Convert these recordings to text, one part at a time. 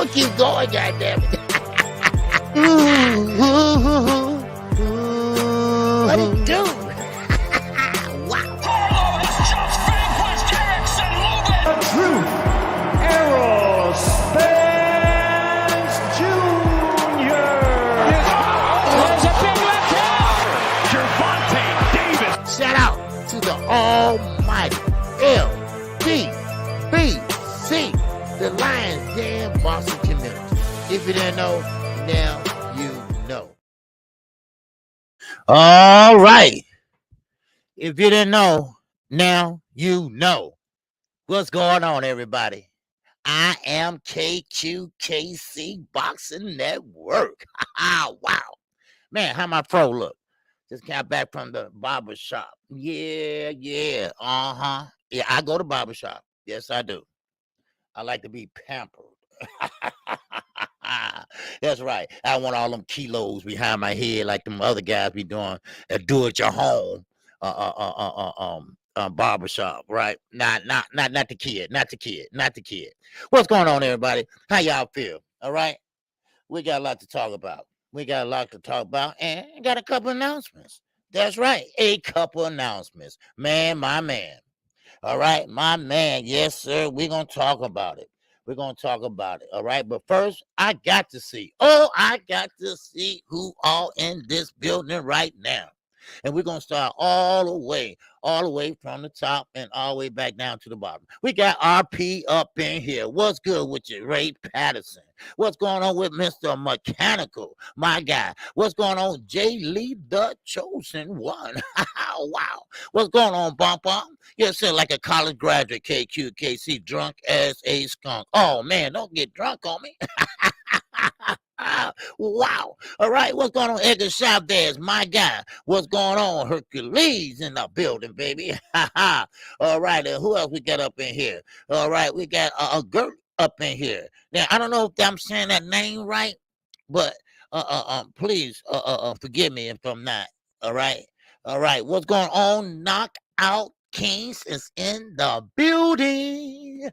gonna keep going, goddammit. What it do? Wow. The Truth Aerospace Jr. There's a big left hand. Gervonta Davis. Shout out to the almighty LDBC, the Lions Den boxing community. If you didn't know, now you know. All right. If you didn't know, now you know. What's going on, everybody? I am KQKC Boxing Network. Wow. Man, how my fro look? Just got back from the barber shop. Yeah. Yeah, I go to barber shop. Yes, I do. I like to be pampered. That's right. I want all them kilos behind my head like them other guys be doing do it your home barbershop, right? Not the kid. What's going on, everybody? How y'all feel? All right. We got a lot to talk about. And got a couple announcements. That's right. A couple announcements. Man, my man. All right, my man. Yes, sir. We're going to talk about it. All right. But first, I got to see who all in this building right now. And we're going to start all the way from the top and all the way back down to the bottom. We got RP up in here. What's good with you, Ray Patterson? What's going on with Mr. Mechanical, my guy? What's going on, Jay Lee, the chosen one? Wow. What's going on, Bump? Yes, sir, like a college graduate, KQKC, drunk as a skunk. Oh, man, don't get drunk on me. Wow. All right. What's going on, Edgar Chavez, my guy? What's going on, Hercules in the building, baby? All right. Who else we got up in here? All right. We got a Gert up in here. Now, I don't know if I'm saying that name right, but please forgive me if I'm not. All right. What's going on? Knockout Kings is in the building.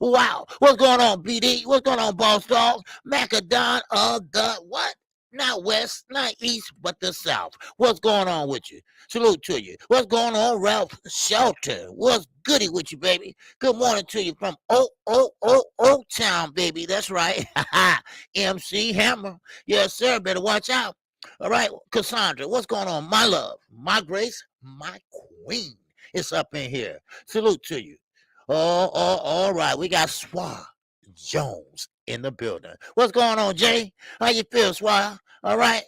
Wow. What's going on, BD? What's going on, Boss Dog? Macadon of the what? Not west, not east, but the south. What's going on with you? Salute to you. What's going on, Ralph Shelter? What's goody with you, baby? Good morning to you from Oak Town, baby. That's right. MC Hammer. Yes, sir. Better watch out. All right, Cassandra, what's going on? My love, my grace, my queen is up in here. Salute to you. All right. We got Swah Jones in the building. What's going on, Jay? How you feel, Swah? All right.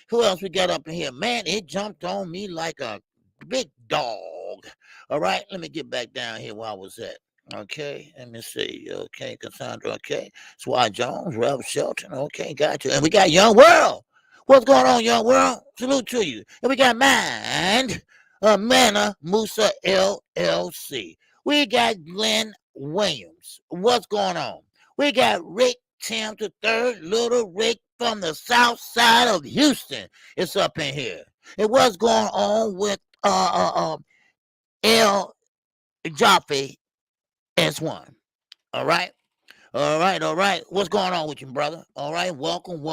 Who else we got up in here? Man, it jumped on me like a big dog. All right. Let me get back down here where I was at. Okay, let me see. Okay, Cassandra. Okay, Swah Jones, Ralph Shelton. Okay, got you. And we got Young World. What's going on, Young World? Salute to you. And we got Mind Manna Musa LLC. We got Glenn Williams. What's going on? We got Rick Tim III, Little Rick from the south side of Houston. It's up in here. And what's going on with L Jaffe S1? All right. What's going on with you, brother? All right. Welcome.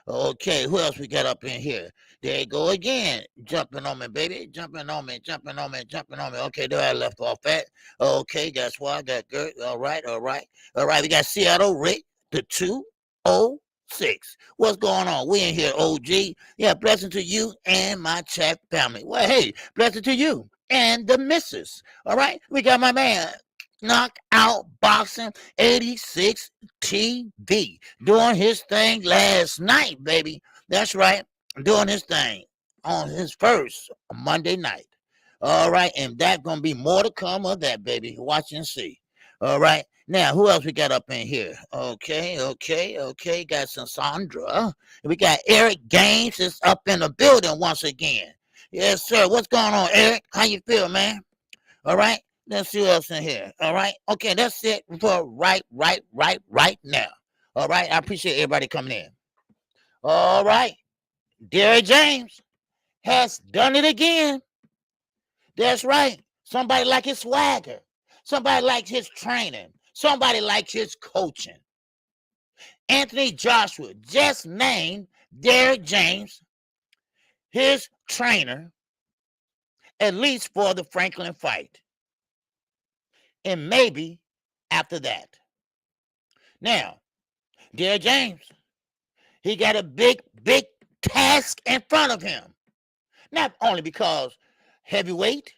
Okay. Who else we got up in here? There you go again. Jumping on me, baby. Jumping on me. Okay, there I left off at. Okay, guess what? I got Gert. All right. We got Seattle Rick, the 206. What's going on? We in here, OG. Yeah, blessing to you and my chat family. Well, hey, blessing to you and the missus. All right. We got my man, Knockout Boxing 86 TV, doing his thing last night, baby. That's right, doing his thing on his first Monday night. All right, and that's gonna be more to come of that, baby. Watch and see. All right, now who else we got up in here? Okay. Got some Sandra. We got Eric Gaines is up in the building once again. Yes, sir. What's going on, Eric? How you feel, man? All right. Let's see what else in here. All right. Okay, that's it for right now. All right. I appreciate everybody coming in. All right. Derry James has done it again. That's right. Somebody like his swagger. Somebody likes his training. somebody like his coaching. Anthony Joshua just named Derrick James his trainer, at least for the Franklin fight, and maybe after that. Now, Derrick James, he got a big task in front of him. Not only because heavyweight,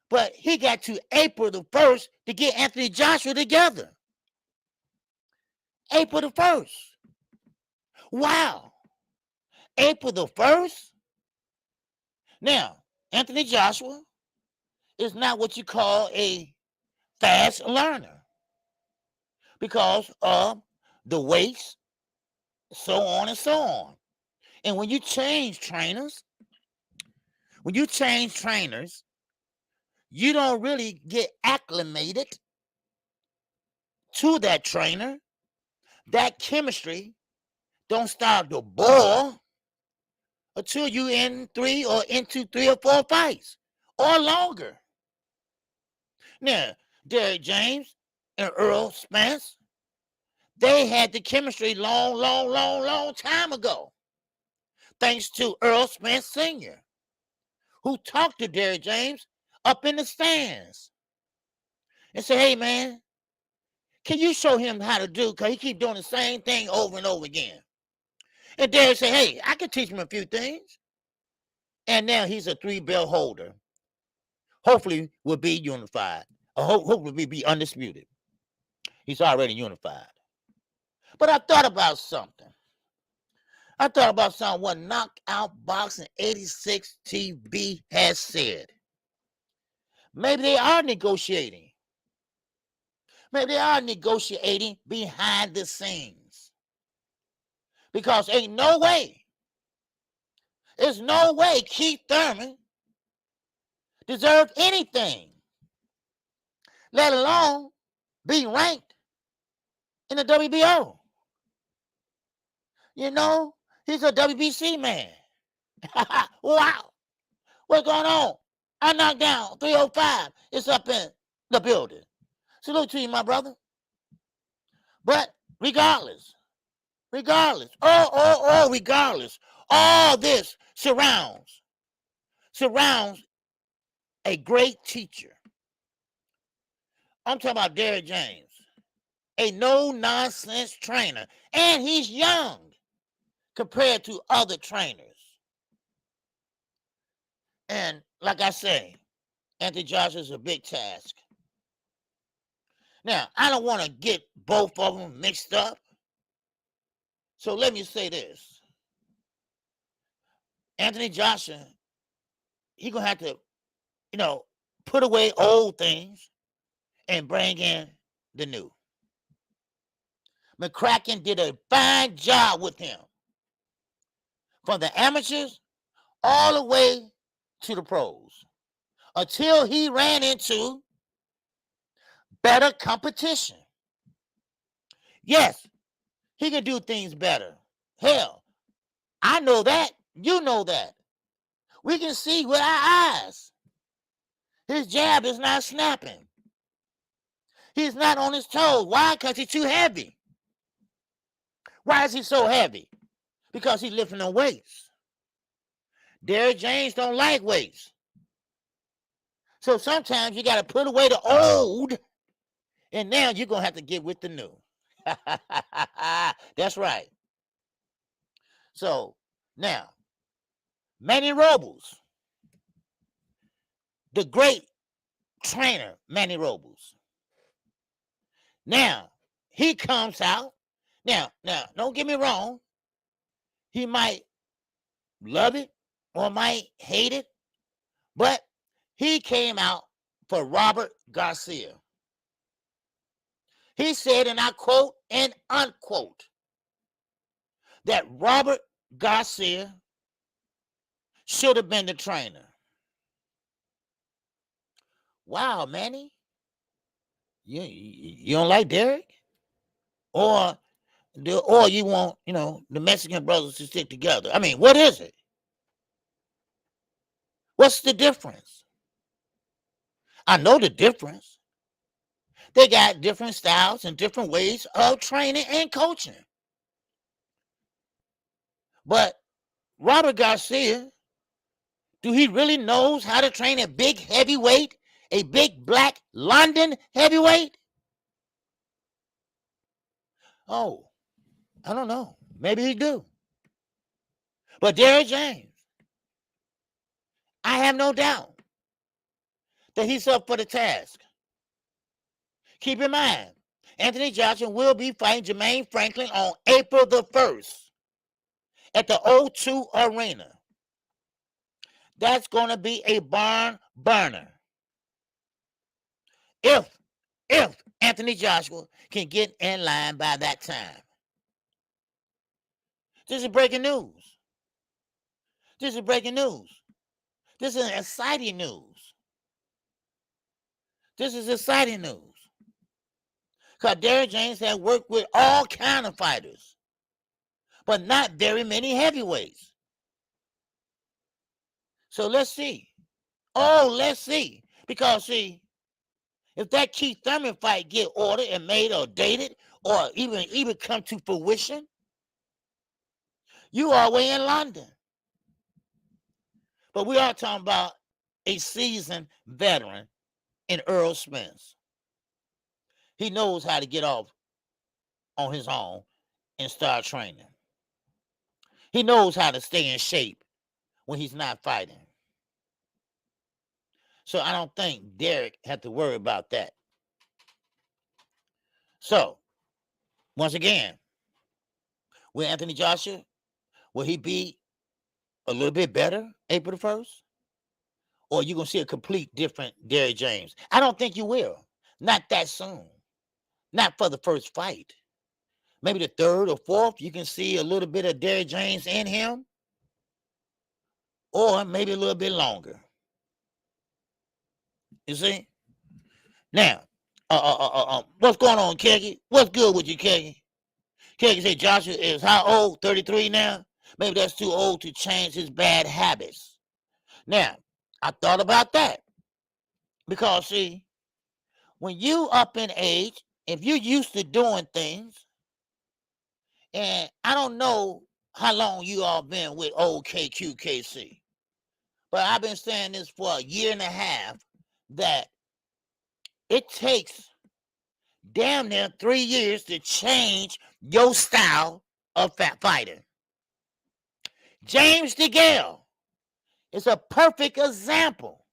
but he got to April the 1st to get Anthony Joshua together. April the 1st. Wow. April the 1st? Now, Anthony Joshua is not what you call a fast learner because of the weights, so on and so on. And when you change trainers, you don't really get acclimated to that trainer. That chemistry don't start to boil until you into 3 or 4 fights or longer. Now, Derrick James and Earl Spence, they had the chemistry long time ago. Thanks to Earl Spence Sr., who talked to Derrick James up in the stands and said, hey, man, can you show him how to do? Because he keep doing the same thing over and over again. And Derrick said, hey, I can teach him a few things. And now he's a 3-belt holder. Hopefully will be unified. Hopefully be undisputed. He's already unified. But I thought about something. What Knockout Boxing 86 TV has said. Maybe they are negotiating. Maybe they are negotiating behind the scenes. Because there's no way Keith Thurman deserved anything, let alone be ranked in the WBO. You know, he's a WBC man. Wow. What's going on? I knocked down 305. It's up in the building. Salute to you, my brother. But regardless, regardless, all this surrounds a great teacher. I'm talking about Derrick James, a no-nonsense trainer, and he's young compared to other trainers. And like I say, Anthony Joshua is a big task. Now, I don't want to get both of them mixed up. So let me say this. Anthony Joshua, he's going to have to, put away old things and bring in the new. McCracken did a fine job with him. From the amateurs all the way to the pros. Until he ran into better competition. Yes, he can do things better. Hell, I know that. You know that. We can see with our eyes. His jab is not snapping. He's not on his toes. Why? Because he's too heavy. Why is he so heavy? Because he's lifting the weights. Derrick James don't like weights. So sometimes you got to put away the old, and now you're going to have to get with the new. That's right. So now, Manny Robles, the great trainer, Manny Robles. Now, he comes out. Now, don't get me wrong. He might love it or might hate it, but he came out for Robert Garcia. He said, and I quote and unquote, that Robert Garcia should have been the trainer. Wow, Manny. You don't like Derrick? Or you want, the Mexican brothers to stick together? I mean, what is it? What's the difference? I know the difference. They got different styles and different ways of training and coaching. But Robert Garcia, do he really knows how to train a big heavyweight, a big black London heavyweight? Oh, I don't know. Maybe he do. But Derrick James, I have no doubt that he's up for the task. Keep in mind, Anthony Joshua will be fighting Jermaine Franklin on April the 1st at the O2 Arena. That's going to be a barn burner. If Anthony Joshua can get in line by that time. This is breaking news. This is breaking news. This is exciting news. This is exciting news. Because Derrick James has worked with all kind of fighters, but not very many heavyweights. So let's see. Oh, let's see. Because, see, if that Keith Thurman fight get ordered and made or dated or even come to fruition, you are way in London. But we are talking about a seasoned veteran in Earl Spence. He knows how to get off on his own and start training. He knows how to stay in shape when he's not fighting. So I don't think Derrick had to worry about that. So, once again, will Anthony Joshua, will he be a little bit better April the 1st? Or are you going to see a complete different Derrick James? I don't think you will. Not that soon. Not for the first fight. Maybe the third or fourth, you can see a little bit of Derrick James in him. Or maybe a little bit longer. You see? Now, what's going on, Keggy? What's good with you, Keggy? Keggy said Joshua is how old? 33 now? Maybe that's too old to change his bad habits. Now, I thought about that. Because, see, when you up in age, if you're used to doing things, and I don't know how long you all been with old KQKC, but I've been saying this for a year and a half, that it takes damn near 3 years to change your style of fighting. James DeGale is a perfect example.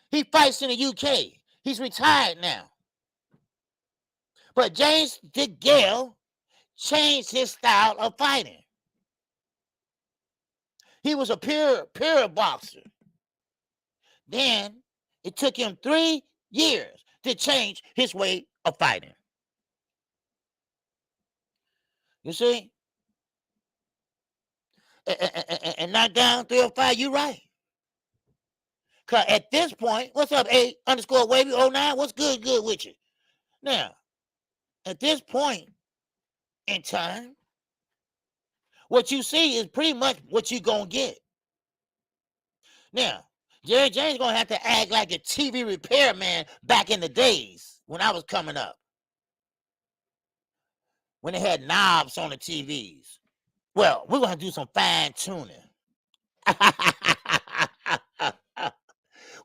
He fights in the UK. He's retired now. But James DeGale changed his style of fighting. He was a pure boxer. Then it took him 3 years to change his way of fighting. You see? And not down 3 or 5, you're right. Because at this point, what's up, A_Wavy09? What's good with you? Now, at this point in time, what you see is pretty much what you're going to get. Now, Jerry James going to have to act like a TV repairman back in the days when I was coming up. When they had knobs on the TVs. Well, we're going to do some fine tuning.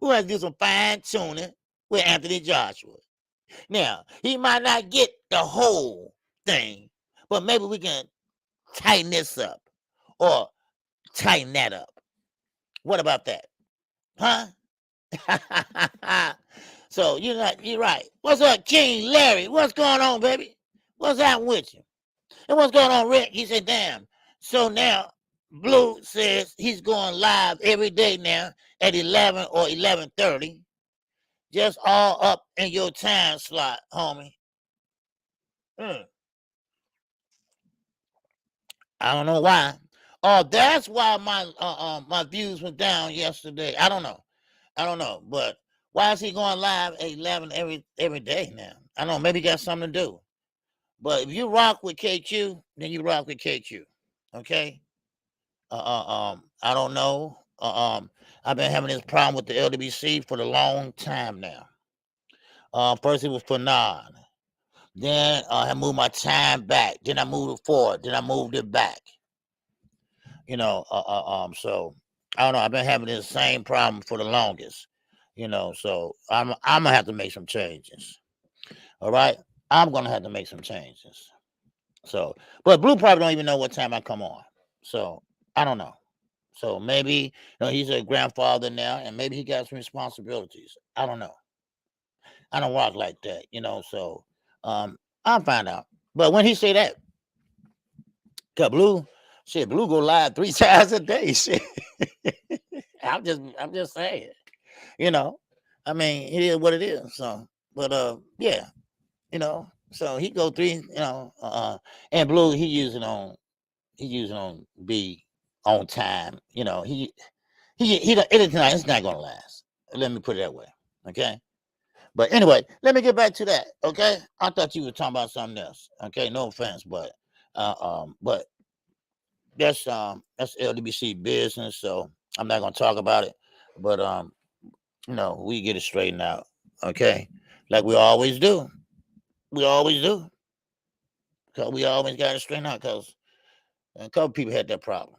We're going to do some fine tuning with Anthony Joshua. Now, he might not get the whole thing, but maybe we can tighten this up or tighten that up. What about that? Huh? So you're right. What's up, King Larry? What's going on, baby? What's happening with you? And what's going on, Rick? He said, damn. So now Blue says he's going live every day now at 11 or 11:30. Just all up in your time slot, homie. I don't know why. Oh, that's why my views went down yesterday. I don't know. But why is he going live at 11 every day now? I don't know. Maybe he got something to do. But if you rock with KQ, then you rock with KQ. Okay? I don't know. I've been having this problem with the LWC for a long time now. First it was for 9. Then I moved my time back. Then I moved it forward. Then I moved it back. So I don't know. I've been having this same problem for the longest. So I'm gonna have to make some changes. All right, I'm gonna have to make some changes. So, but Blue probably don't even know what time I come on. So I don't know. So maybe he's a grandfather now, and maybe he got some responsibilities. I don't know. I don't rock like that, So I'll find out. But when he say that, cause Blue go live 3 times a day. Shit, I'm just saying, I mean, it is what it is. So, but yeah, So he go 3, and Blue he using on be on time. It's not gonna last. Let me put it that way. Okay. But anyway, let me get back to that. Okay. I thought you were talking about something else. Okay. No offense, but that's LDBC business. So I'm not gonna talk about it. But we get it straightened out. Okay. Like we always do. We always do. Cause we always got it straightened out. Cause a couple people had that problem.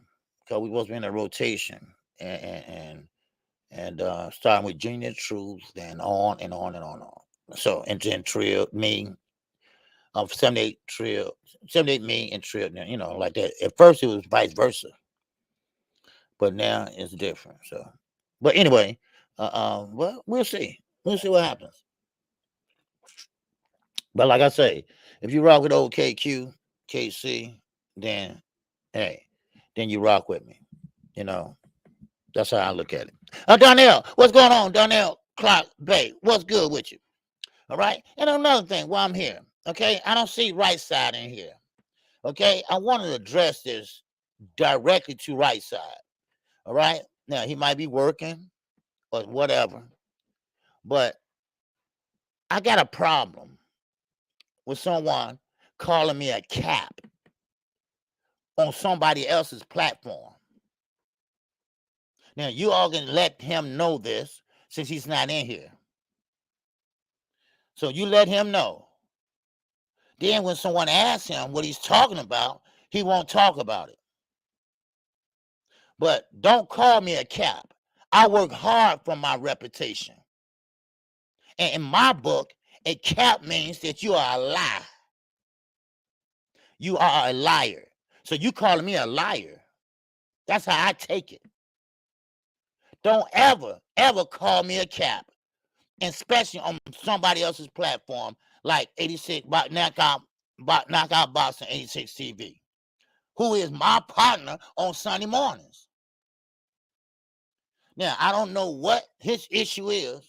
Cause we supposed to be in a rotation and starting with Junior Truth, then on and on and on and on. So and then Trill, me, 78 me and Trill, like that. At first it was vice versa, but now it's different. So, but anyway, well, we'll see. We'll see what happens. But like I say, if you rock with old KQKC, then hey, then you rock with me. That's how I look at it. Donnell, what's going on? Donnell Clark Bay, what's good with you? All right. And another thing, while I'm here, okay, I don't see right side in here. Okay, I want to address this directly to right side. All right. Now he might be working or whatever, but I got a problem with someone calling me a cap on somebody else's platform. Now you all can let him know this since he's not in here. So you let him know. Then when someone asks him what he's talking about, he won't talk about it. But don't call me a cap. I work hard for my reputation. And in my book, a cap means that you are a lie. You are a liar. So you calling me a liar. That's how I take it. Don't ever call me a cap, especially on somebody else's platform like 86 Knockout Boxing 86 TV, who is my partner on Sunday mornings. Now, I don't know what his issue is,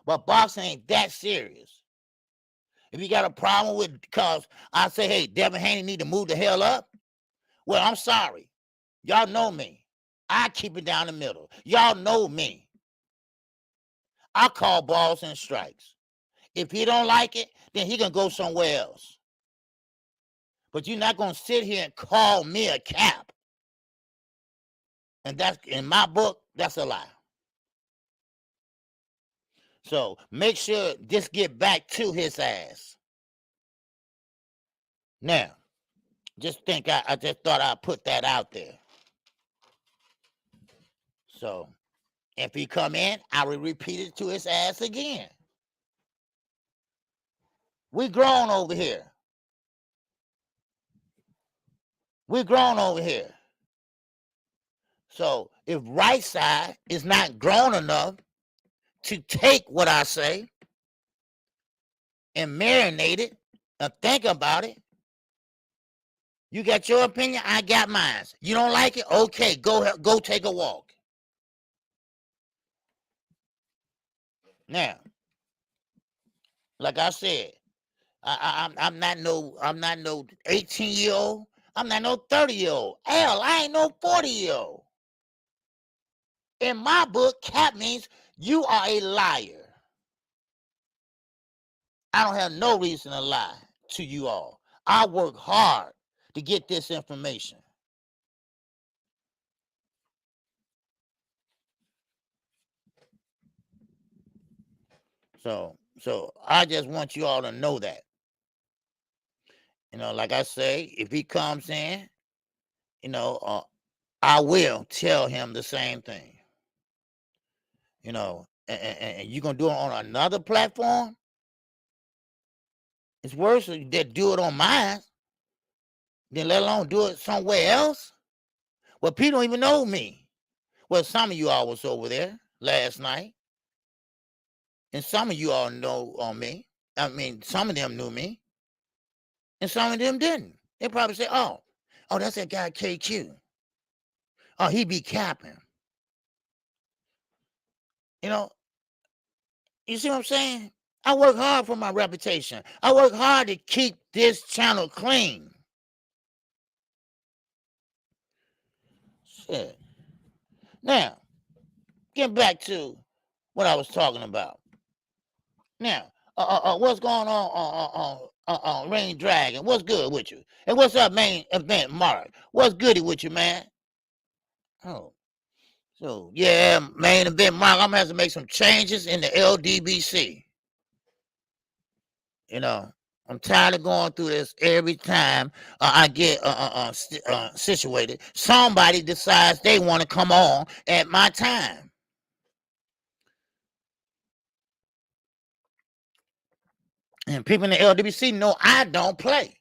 but boxing ain't that serious. If you got a problem with, because I say, hey, Devin Haney need to move the hell up, well, I'm sorry. Y'all know me. I keep it down the middle. Y'all know me. I call balls and strikes. If he don't like it, then he can go somewhere else. But you're not going to sit here and call me a cap. And that's, in my book, that's a lie. So make sure just get back to his ass. Now, just think I just thought I'd put that out there. So if he come in, I will repeat it to his ass again. We grown over here. We grown over here. So if right side is not grown enough to take what I say and marinate it and think about it, you got your opinion, I got mine. You don't like it? Okay, go take a walk. Now, like I said, I'm not no 18-year-old. I'm not no 30-year-old. Hell, I ain't no 40-year-old. In my book, cap means you are a liar. I don't have no reason to lie to you all. I work hard to get this information. So So I just want you all to know that. Like I say, if he comes in, I will tell him the same thing. And you're gonna do it on another platform? It's worse than do it on mine, then let alone do it somewhere else. Well, people don't even know me. Well, some of you all was over there last night, and some of you all know on me. I mean, some of them knew me, and some of them didn't. They probably say, "Oh, that's that guy KQ. Oh, he be capping." You see what I'm saying? I work hard for my reputation. I work hard to keep this channel clean. Shit. Now, get back to what I was talking about. Now, what's going on Rain Dragon? What's good with you? And what's up, main event Mark? What's goody with you, man? Oh, so yeah, main event Mark. I'm gonna have to make some changes in the LDBC. I'm tired of going through this every time I get situated. Somebody decides they want to come on at my time. And people in the LWC know I don't play.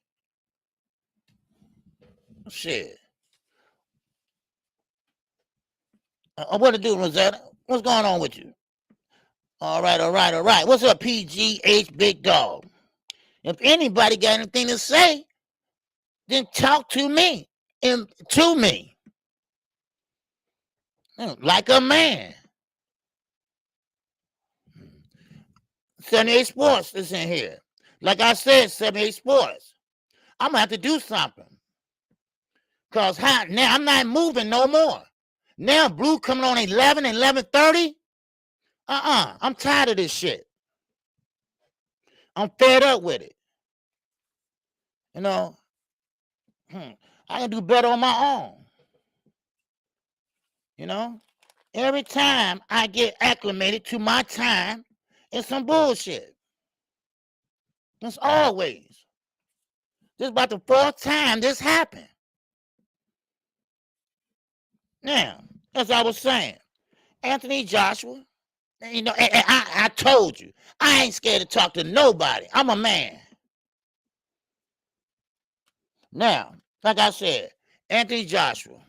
Shit. What to do, Rosetta? What's going on with you? All right. What's up, PGH Big Dog? If anybody got anything to say, then talk to me. Like a man. 78 Sports is in here. Like I said, 78 Sports. I'm going to have to do something. Because now I'm not moving no more. Now Blue coming on 11 and 11:30. I'm tired of this shit. I'm fed up with it. I can do better on my own. Every time I get acclimated to my time, it's some bullshit. It's always. This is about the fourth time this happened. Now, as I was saying, Anthony Joshua, and I told you, I ain't scared to talk to nobody. I'm a man. Now, like I said, Anthony Joshua,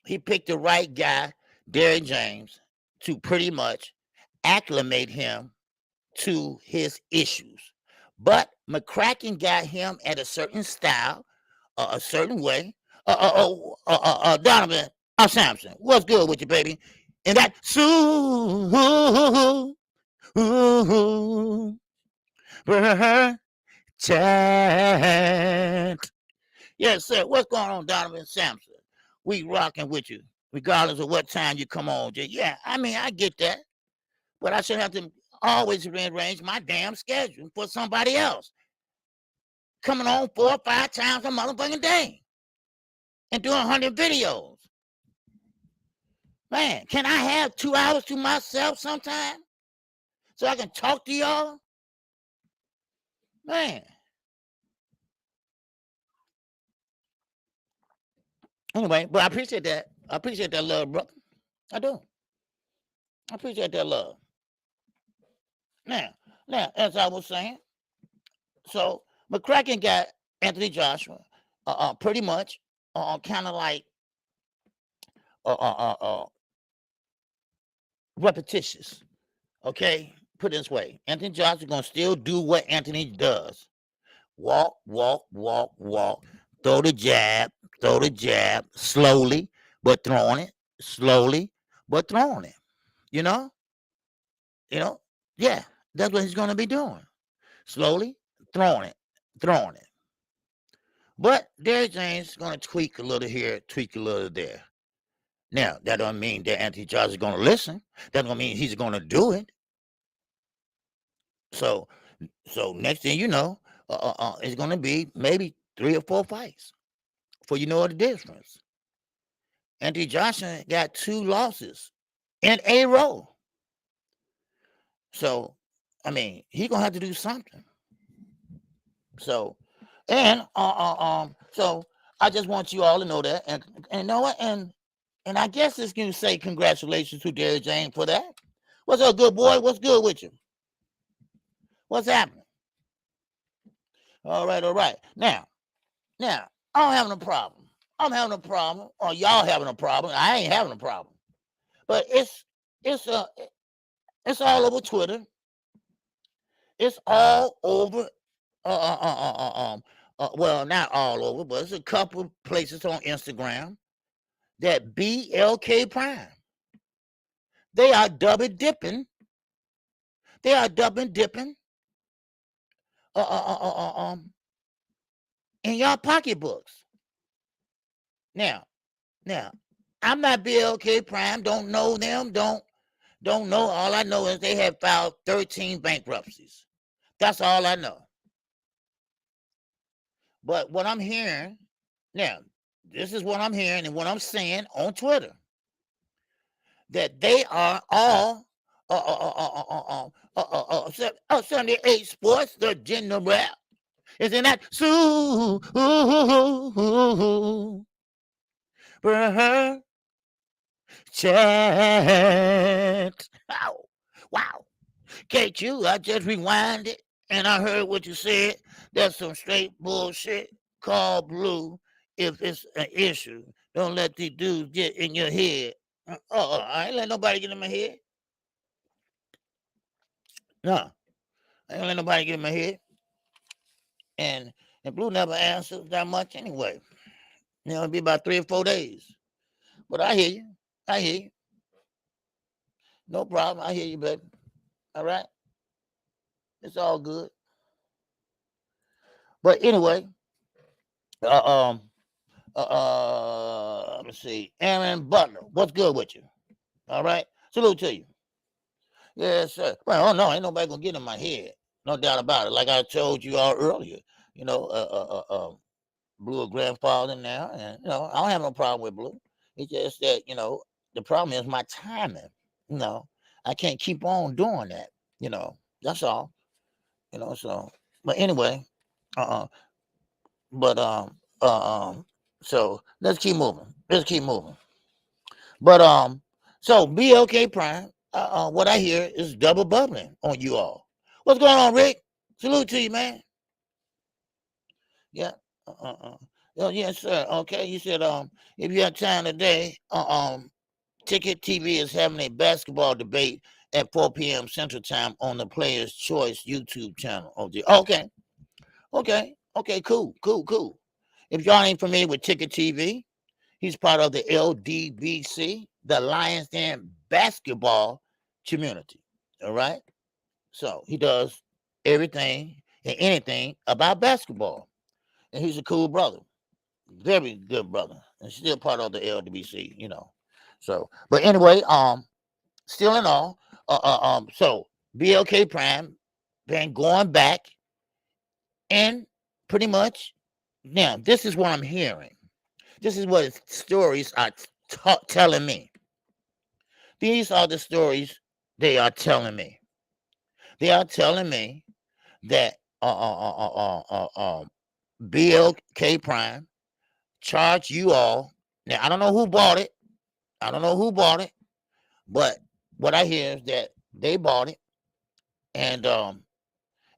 he picked the right guy, Derrick James, to pretty much acclimate him to his issues. But McCracken got him at a certain style, a certain way. Donovan Sampson, what's good with you, baby? And that chant. Yes, sir. What's going on, Donovan Sampson? We rocking with you, regardless of what time you come on. Yeah, I mean, I get that. But I should have to always rearrange my damn schedule for somebody else. Coming on 4 or 5 times a motherfucking day. And doing 100 videos. Man, can I have 2 hours to myself sometime? So I can talk to y'all? Man. Anyway, but I appreciate that. I appreciate that love, brother. I do. I appreciate that love. Now, as I was saying, so McCracken got Anthony Joshua pretty much kind of like repetitious. Okay? Put it this way. Anthony Joshua going to still do what Anthony does. Walk, throw the jab, slowly, but throwing it, slowly, but throwing it. Yeah, that's what he's going to be doing. Slowly, throwing it. But Derrick James is going to tweak a little here, tweak a little there. Now, that don't mean that Anthony Joshua is going to listen. That don't mean he's going to do it. So next thing you know, it's going to be maybe 3 or 4 fights before you know the difference. Anthony Joshua got 2 losses in a row. So I mean, he gonna have to do something. So, and so I just want you all to know that, and you know what, and I guess it's gonna say congratulations to Derrick James for that. What's up, good boy? What's good with you? What's happening? All right, all right. Now, I'm having a problem. I'm having a problem, or y'all having a problem. I ain't having a problem, but it's all over Twitter. It's all over. Well, not all over, but it's a couple places on Instagram that BLK Prime. They are double dipping. They are double dipping. In your pocketbooks. Now, I'm not BLK Prime. Don't know them. Don't know. All I know is they have filed 13 bankruptcies. That's all I know. But what I'm hearing now, this is what I'm hearing and what I'm seeing on Twitter, that they are all 78 Sports, the general isn't that Sue? Chat. Wow. KQ, I just rewinded and I heard what you said. That's some straight bullshit. Call Blue if it's an issue. Don't let these dudes get in your head. I ain't let nobody get in my head. No. I ain't let nobody get in my head. And Blue never answers that much anyway. It'll be about 3 or 4 days. But I hear you. I hear you. No problem. I hear you, baby. All right? It's all good. But anyway, let me see. Aaron Butler, what's good with you? All right? Salute to you. Yes, sir. Well, oh no, ain't nobody gonna get in my head. No doubt about it. Like I told you all earlier, Blue a grandfather now, and I don't have no problem with Blue. It's just that, the problem is my timing. I can't keep on doing that. That's all. So but anyway, but so let's keep moving. But so BLK Prime, what I hear is double bubbling on you all. What's going on, Rick? Salute to you, man. Yeah. Oh, yes, sir. Okay. You said if you have time today, Ticket TV is having a basketball debate at 4 p.m. Central Time on the Players Choice YouTube channel. Okay. Cool. If y'all ain't familiar with Ticket TV, he's part of the LDBC, the Lions Den basketball community. All right. So he does everything and anything about basketball. And he's a cool brother. Very good brother. And still part of the LDBC, So, but anyway, still in all, so BLK Prime been going back and pretty much now this is what I'm hearing. This is what his stories are telling me. These are the stories they are telling me. They are telling me that BLK Prime charged you all. Now I don't know who bought it. But what I hear is that they bought it, and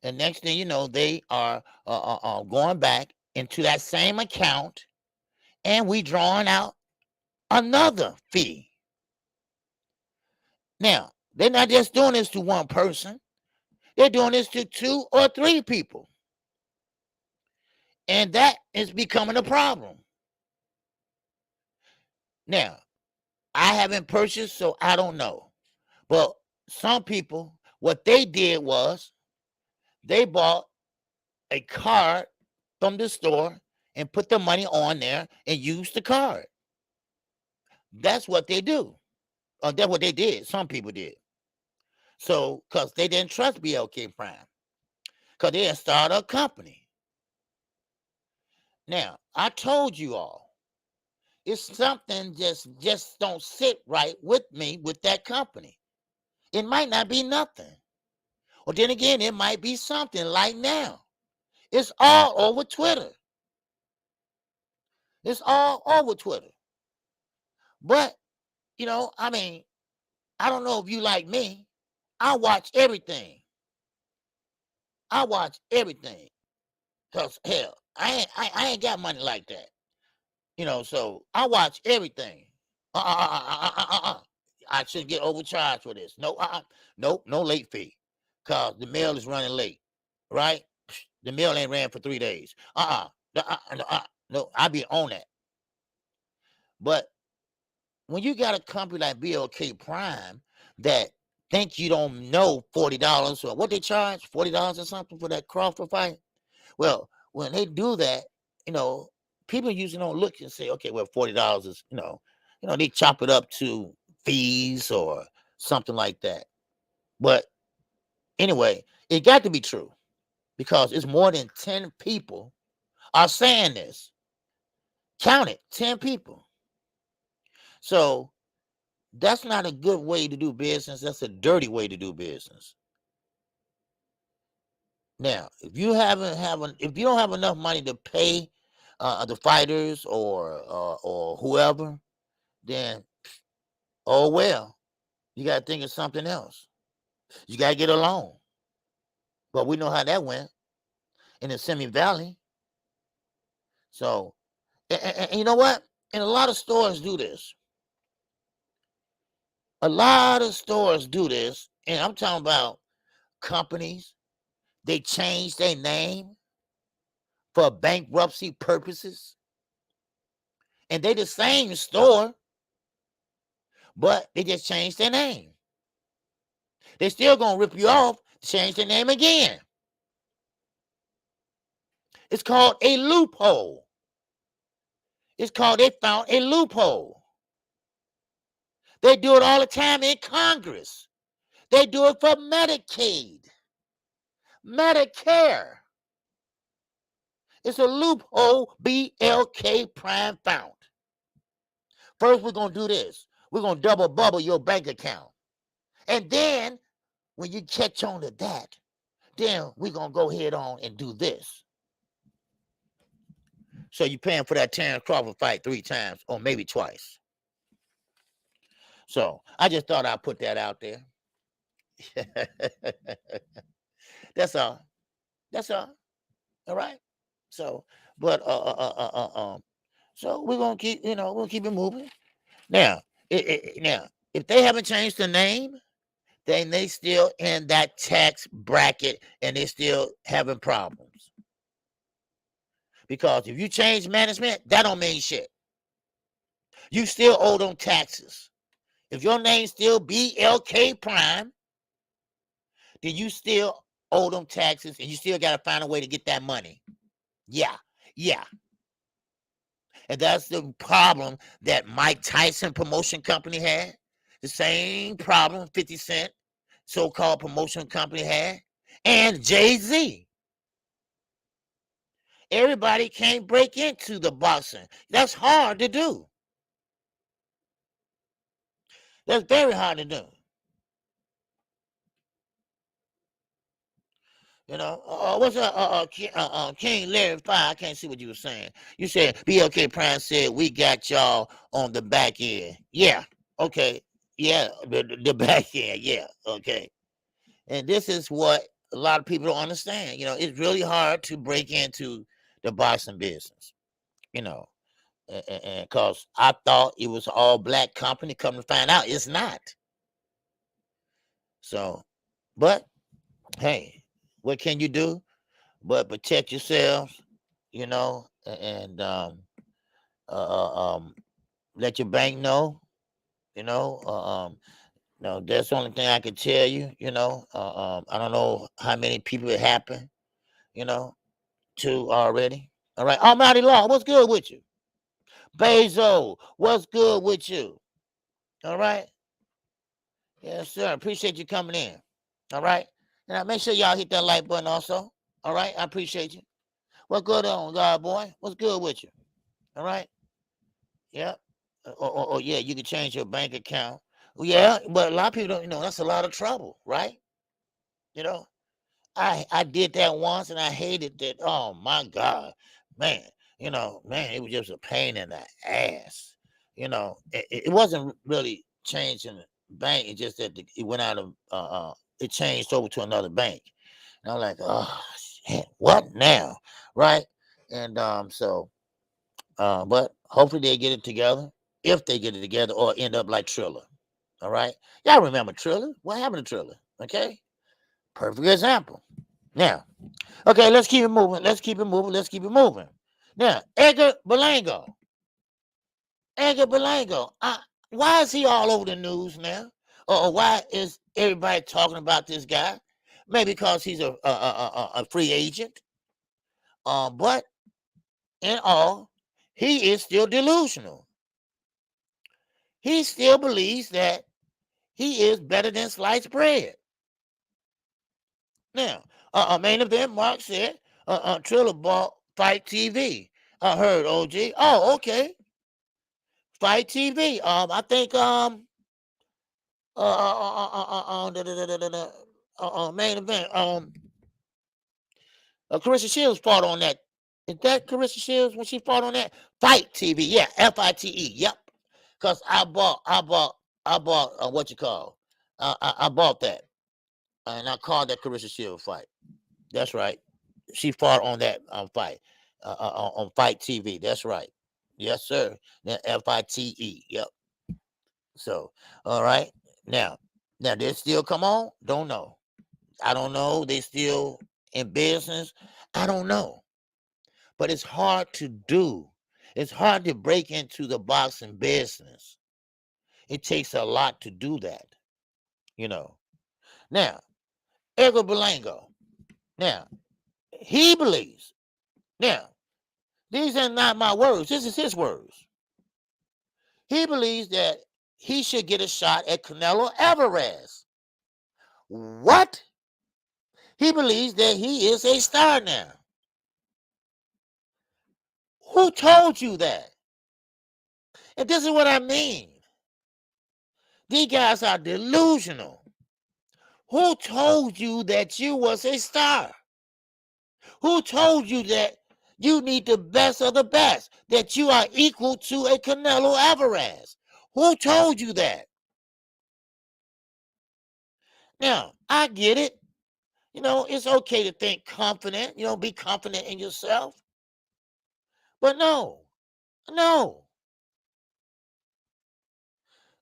next thing you know, they are going back into that same account, and we drawing out another fee. Now they're not just doing this to one person; they're doing this to 2 or 3 people, and that is becoming a problem. Now, I haven't purchased, so I don't know. But some people, what they did was they bought a card from the store and put the money on there and use the card. That's what they do. That's what they did. Some people did. So, because they didn't trust BLK Prime, because they didn't start a company. Now, I told you all, it's something just don't sit right with me with that company. It might not be nothing. Or then again, it might be something like now. It's all over Twitter. It's all over Twitter. But, I mean, I don't know if you like me. I watch everything. I watch everything. Because, hell, I ain't got money like that. So I watch everything. I shouldn't get overcharged for this. No, nope, no late fee. Because the mail is running late, right? The mail ain't ran for 3 days. No, I be on that. But when you got a company like BLK Prime that think you don't know $40 or what they charge, $40 or something for that Crawford fight. Well, when they do that, people usually don't look and say, okay, well, $40 is, they chop it up to fees or something like that. But anyway, it got to be true because it's more than 10 people are saying this. Count it, 10 people. So that's not a good way to do business. That's a dirty way to do business. Now, if you don't have enough money to pay the fighters or whoever, then oh well, you got to think of something else. You got to get a loan. But we know how that went in the Simi Valley. So, and you know what? And a lot of stores do this. A lot of stores do this, and I'm talking about companies. They change their name for bankruptcy purposes. And they the same store, but they just changed their name. They still gonna rip you off, change their name again. It's called a loophole. It's called they found a loophole. They do it all the time in Congress. They do it for Medicaid, Medicare. It's a loophole BLK Prime found. First, we're going to do this. We're going to double bubble your bank account. And then, when you catch on to that, then we're going to go head on and do this. So you're paying for that Terrence Crawford fight 3 times or maybe twice. So I just thought I'd put that out there. That's all. That's all. All right. So, but so we're gonna keep, we'll keep it moving. Now, now, if they haven't changed the name, then they still in that tax bracket and they still having problems. Because if you change management, that don't mean shit. You still owe them taxes. If your name's still BLK Prime, then you still owe them taxes and you still got to find a way to get that money. Yeah. And that's the problem that Mike Tyson promotion company had. The same problem 50 Cent so-called promotion company had. And Jay-Z. Everybody can't break into the boxing. That's hard to do. That's very hard to do. What's up, King Larry Fire? I can't see what you were saying. You said BLK Prime said we got y'all on the back end. Yeah, okay. Yeah, the back end. Yeah, okay. And this is what a lot of people don't understand. It's really hard to break into the boxing business. And because I thought it was all black company, come to find out it's not. So, but hey, what can you do but protect yourselves, and let your bank know, no, that's the only thing I can tell you, I don't know how many people it happened, to already. All right. Almighty Law, what's good with you? Bezo, what's good with you? All right. Yes, sir. Appreciate you coming in. All right. Now make sure y'all hit that like button also. All right. I appreciate you. What's good on, God boy? What's good with you? All right. Yeah. Or yeah, you can change your bank account. Yeah, but a lot of people don't, that's a lot of trouble, right? I did that once and I hated that. Oh my God, man. Man, it was just a pain in the ass. It wasn't really changing the bank. It just that it went out of it changed over to another bank. And I'm like, oh shit, what now? Right? And but hopefully they get it together. If they get it together or end up like Triller. All right. Y'all remember Triller? What happened to Triller? Okay. Perfect example. Now, okay, let's keep it moving. Let's keep it moving. Let's keep it moving. Now, Edgar Berlango. Edgar Berlango. Why is he all over the news now? Or why is everybody talking about this guy? Maybe because he's a free agent. But in all, he is still delusional. He still believes that he is better than sliced bread. Now, main event, Mark said, Triller bought Fight TV. I heard OG. Oh, okay. Fight TV. I think main event. Carissa Shields fought on that. Is that Carissa Shields when she fought on that? Fight TV. Yeah, FITE. Yep. Cause I bought what you call. I bought that, and I called that Carissa Shields fight. That's right. She fought on that fight on Fight TV. That's right. Yes, sir. Then FITE. Yep. So, all right. Now they still come on? Don't know. I don't know. They still in business? I don't know. But it's hard to do. It's hard to break into the boxing business. It takes a lot to do that. Now, Edgar Berlango. Now, he believes. Now, these are not my words. This is his words. He believes that he should get a shot at Canelo Alvarez. What? He believes that he is a star now. Who told you that? And this is what I mean. These guys are delusional. Who told you that you was a star? Who told you that you need the best of the best, that you are equal to a Canelo Alvarez? Who told you that? Now, I get it. It's okay to think confident, be confident in yourself. But no,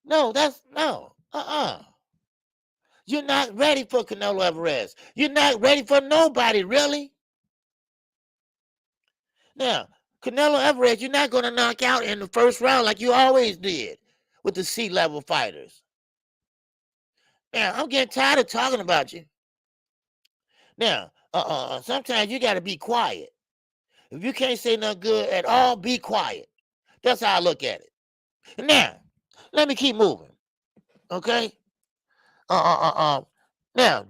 that's no, You're not ready for Canelo Alvarez. You're not ready for nobody, really. Now, Canelo Alvarez, you're not going to knock out in the first round like you always did with the C-level fighters. Now, I'm getting tired of talking about you. Now, sometimes you got to be quiet. If you can't say nothing good at all, be quiet. That's how I look at it. Now, let me keep moving. Okay? Now,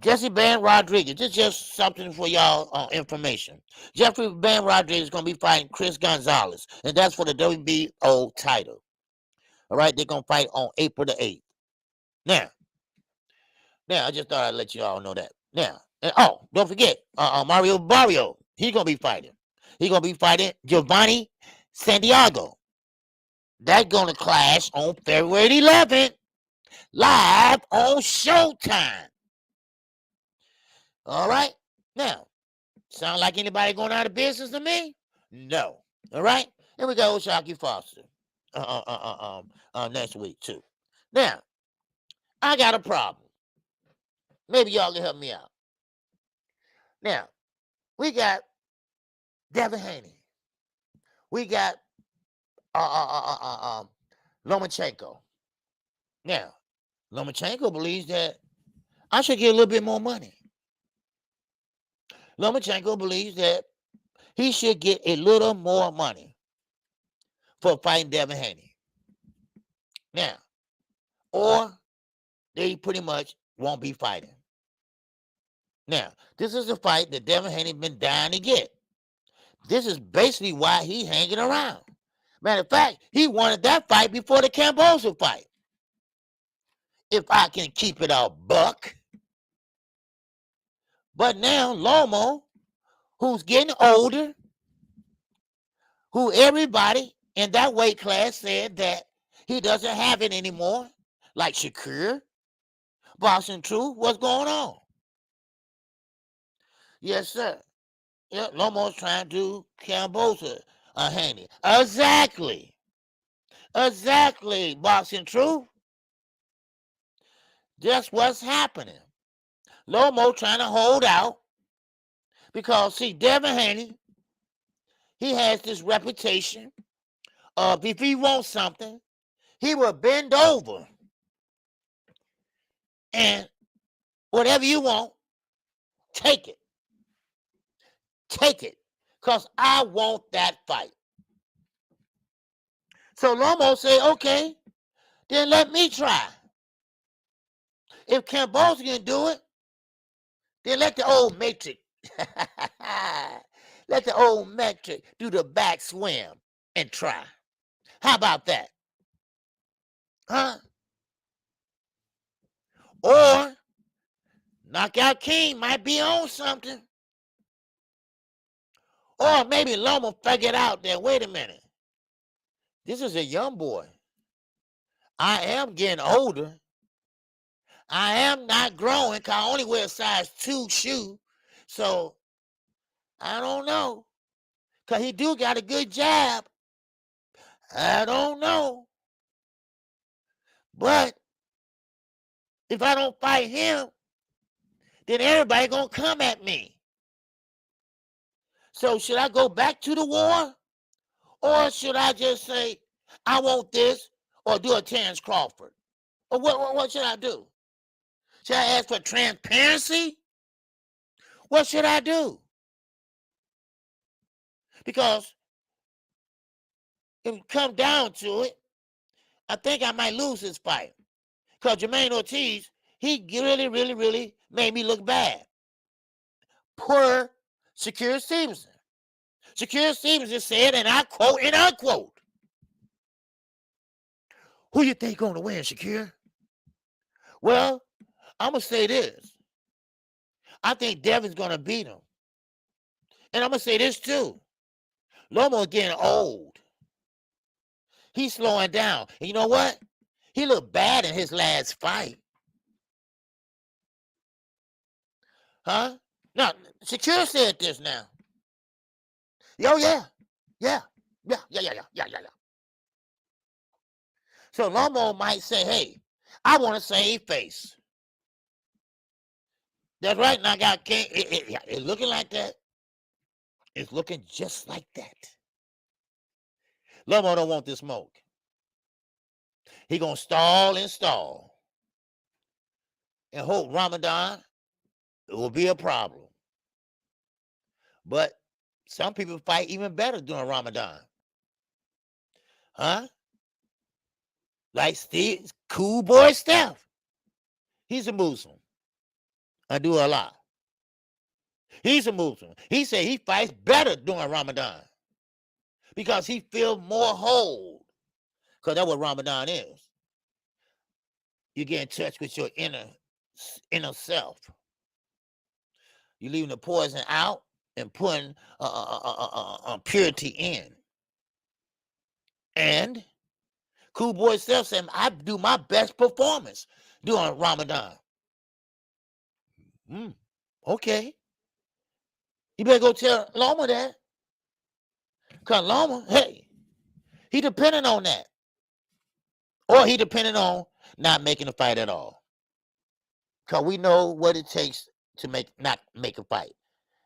Jesse Bam Rodriguez. This is just something for y'all information. Jeffrey Bam Rodriguez is going to be fighting Chris Gonzalez, and that's for the WBO title. All right? They're going to fight on April the 8th. Now, I just thought I'd let you all know that. Now, don't forget, Mario Barrio. He's going to be fighting. He's going to be fighting Giovanni Santiago. That's going to clash on February 11th, live on Showtime. All right? Now, sound like anybody going out of business to me? No. All right? And we got Oshaki Foster next week, too. Now, I got a problem. Maybe y'all can help me out. Now, we got Devin Haney. We got Lomachenko. Now, Lomachenko believes that I should get a little bit more money. Lomachenko believes that he should get a little more money for fighting Devin Haney. Now, or they pretty much won't be fighting. Now, this is a fight that Devin Haney been dying to get. This is basically why he hanging around. Matter of fact, he wanted that fight before the Cambosa fight. If I can keep it a buck. But now Loma, who's getting older, who everybody in that weight class said that he doesn't have it anymore, like Shakur, Boxing Truth, what's going on? Yes, sir. Yeah, Lomo's trying to Cambosa a Haney. Exactly. Exactly, Boxing Truth. That's what's happening. Lomo trying to hold out because, see, Devin Haney, he has this reputation of if he wants something, he will bend over and whatever you want, take it. Take it. Because I want that fight. So Lomo say, okay, then let me try. If Cambosa can do it, then let the old Matrix, let the old Matrix do the back swim and try. How about that? Huh? Or Knockout King might be on something. Or maybe Loma figured out that, wait a minute, this is a young boy. I am getting older. I am not growing because I only wear a size 2 shoe. So, I don't know. Because he do got a good jab. I don't know. But if I don't fight him, then everybody going to come at me. So, should I go back to the war? Or should I just say, I want this, or do a Terrence Crawford? Or what should I do? Should I ask for transparency? What should I do? Because if it comes down to it, I think I might lose this fight. Because Jermaine Ortiz, he really made me look bad. Poor Shakur Stevenson. Shakur Stevenson said, and I quote and unquote, who you think going to win, Shakur? Well, I'm going to say this. I think Devin's going to beat him. And I'm going to say this too. Loma's getting old. He's slowing down. And you know what? He looked bad in his last fight. Huh? Now, Shakur said this now. Oh, yeah. Yeah. So Loma might say, hey, I want to save face. That's right, now I got it looking like that. It's looking just like that. Loma don't want this smoke. He gonna stall and stall. And hope Ramadan it will be a problem. But some people fight even better during Ramadan. Huh? Like Steve, cool boy Steph. He's a Muslim. I do a lot. He's a Muslim. He said he fights better during Ramadan because he feels more whole. Because that's what Ramadan is. You get in touch with your inner self. You're leaving the poison out and putting purity in. And Cool Boy Steph said, I do my best performance during Ramadan. Okay. You better go tell Loma that. Because Loma, hey, he depending on that. Or he depending on not making a fight at all. Because we know what it takes to not make a fight.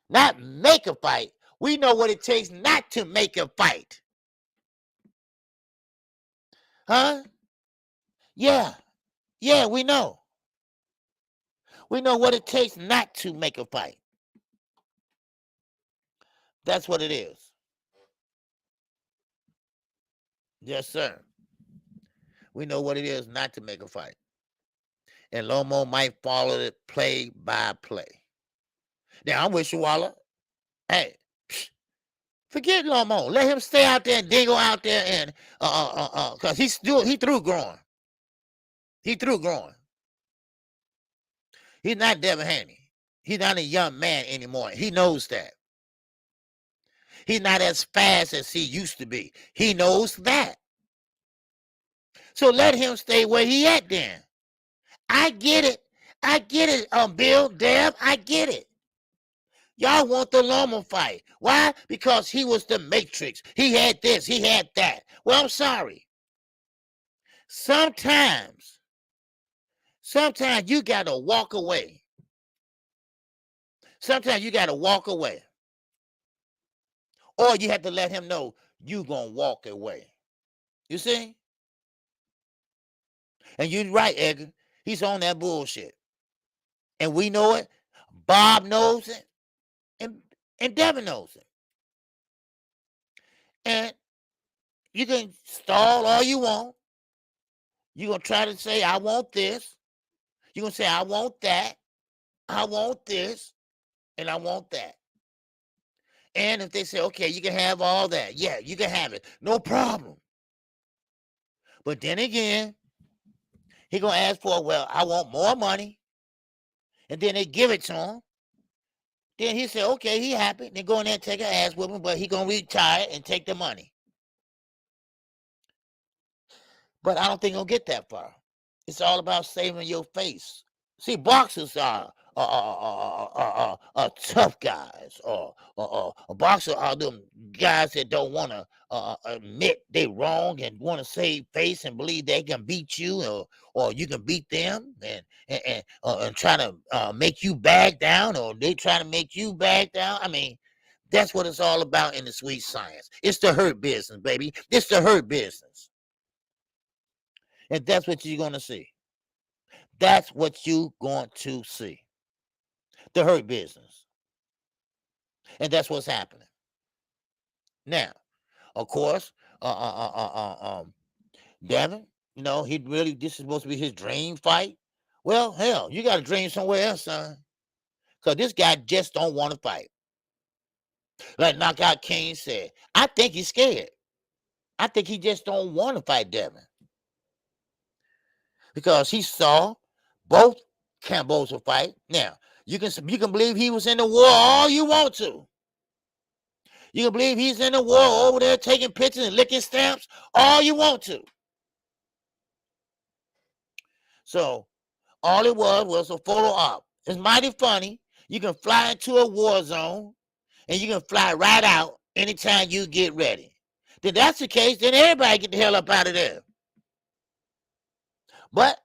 Not make a fight. We know what it takes not to make a fight. Huh? Yeah. Yeah, we know. We know what it takes not to make a fight. That's what it is. Yes, sir. We know what it is not to make a fight. And Lomo might follow it play by play. Now, I'm with you, Walla. Hey, forget Lomo. Let him stay out there and dingo out there and because he through growing. He through growing. He's not Devin Haney. He's not a young man anymore. He knows that. He's not as fast as he used to be. He knows that. So let him stay where he at then. I get it. I get it, Bill, Dev. I get it. Y'all want the Loma fight. Why? Because he was the Matrix. He had this. He had that. Well, I'm sorry. Sometimes you got to walk away. Sometimes you got to walk away. Or you have to let him know you going to walk away. You see? And you're right, Edgar. He's on that bullshit. And we know it. Bob knows it. And Devin knows it. And you can stall all you want. You're going to try to say, I want this. You're going to say, I want that. I want this. And I want that. And if they say, okay, you can have all that. Yeah, you can have it. No problem. But then again, he going to ask for, well, I want more money. And then they give it to him. Then he said, okay, he happy. Then go in there and take an ass whipping, but he going to retire and take the money. But I don't think he'll get that far. It's all about saving your face. See, boxers are tough guys. Boxers are them guys that don't want to admit they wrong and want to save face and believe they can beat you or you can beat them and try to make you back down, or they try to make you back down. I mean, that's what it's all about in the sweet science. It's the hurt business, baby. It's the hurt business. And that's what you're going to see. That's what you're going to see. The hurt business. And that's what's happening. Now, of course, Devin, you know, this is supposed to be his dream fight. Well, hell, you got to dream somewhere else, son. Because this guy just don't want to fight. Like Knockout King said, I think he's scared. I think he just don't want to fight Devin. Because he saw both Cambos will fight. Now, you can believe he was in the war all you want to. You can believe he's in the war over there taking pictures and licking stamps all you want to. So, all it was a photo op. It's mighty funny. You can fly into a war zone and you can fly right out anytime you get ready. Then that's the case, then everybody get the hell up out of there. But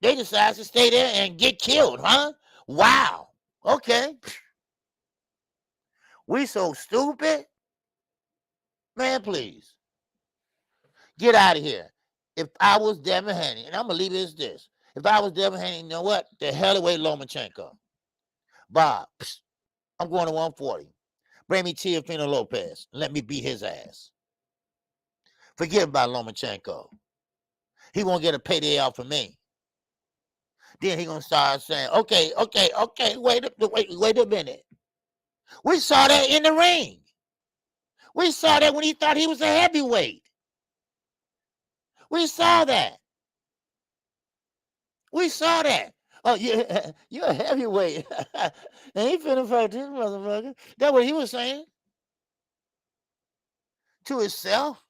they decide to stay there and get killed, huh? Wow. Okay. We so stupid. Man, please. Get out of here. If I was Devin Haney, and I'm going to leave it as this. If I was Devin Haney, you know what? The hell away Lomachenko. Bob, I'm going to 140. Bring me Teofimo Lopez. And let me beat his ass. Forget about Lomachenko. He won't get a payday off of me. Then he gonna start saying, okay, wait a minute. We saw that in the ring. We saw that when he thought he was a heavyweight. We saw that. We saw that. Oh, yeah, you're a heavyweight. And he finna fight this motherfucker. That's what he was saying. To himself.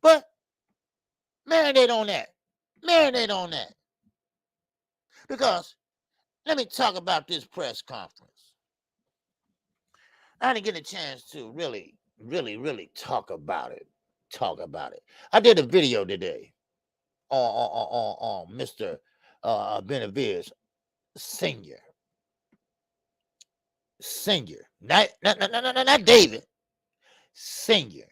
But marinate on that. Marinate on that. Because let me talk about this press conference. I didn't get a chance to really talk about it. I did a video today on Mr. Benavides Senior. Not David. Senior.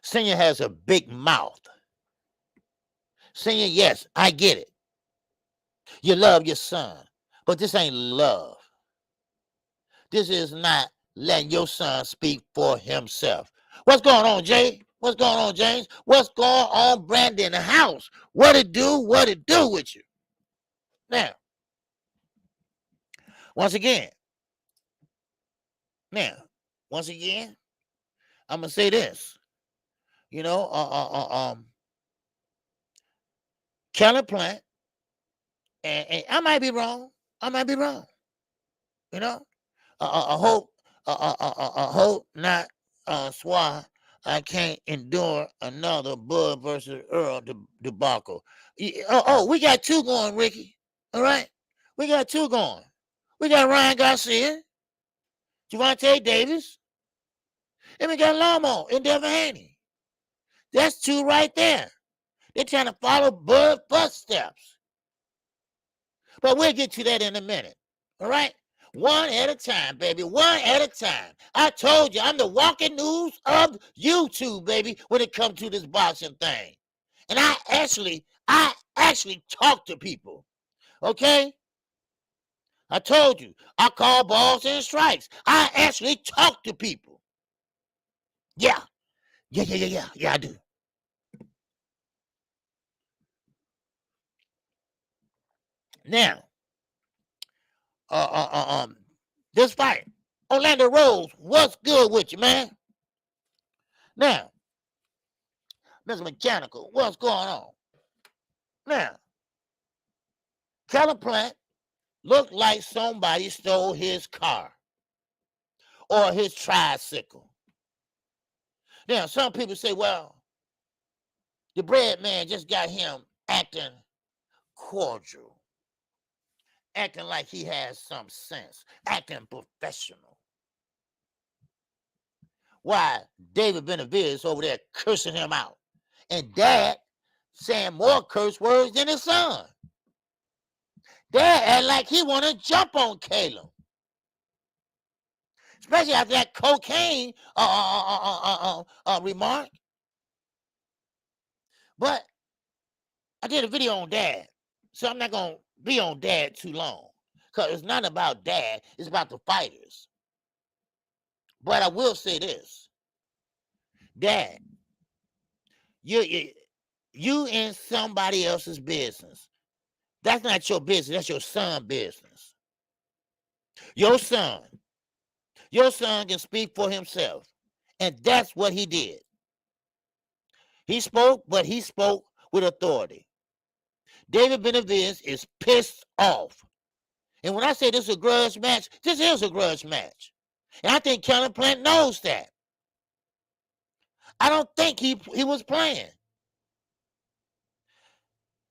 Senior has a big mouth. Senior, yes, I get it. You love your son, but this ain't love. This is not letting your son speak for himself. What's going on, Jay? What's going on, James? What's going on, Brandon, in the house? What it do with you? Now, once again, I'm gonna say this. You know, Kelly Plant And I might be wrong. I might be wrong. You know, I hope, I hope not. Swa, I can't endure another Bud versus Earl debacle. We got two going, Ricky. All right, we got two going. We got Ryan Garcia, Javante Davis, and we got Loma and Devin Haney. That's two right there. They're trying to follow Bud footsteps. But we'll get to that in a minute. All right? One at a time, baby. One at a time. I told you, I'm the walking news of YouTube, baby, when it comes to this boxing thing. And I actually talk to people. Okay? I told you, I call balls and strikes. I actually talk to people. Yeah, I do. Now, this fight, Orlando Rose, what's good with you, man? Now, Mr. Mechanical, what's going on? Now, Kellen Plant looked like somebody stole his car or his tricycle. Now, some people say, well, the bread man just got him acting cordial, acting like he has some sense, acting professional. Why David Benavides over there cursing him out, and Dad saying more curse words than his son. Dad act like he want to jump on Caleb, especially after that cocaine remark. But I did a video on Dad, so I'm not gonna be on Dad too long, because it's not about Dad, it's about the fighters. But I will say this, Dad, you in somebody else's business. That's not your business, that's your son's business. Your son can speak for himself, and that's what he did. He spoke, but he spoke with authority. David Benavides is pissed off. And when I say this is a grudge match, this is a grudge match. And I think Kellen Plant knows that. I don't think he was playing.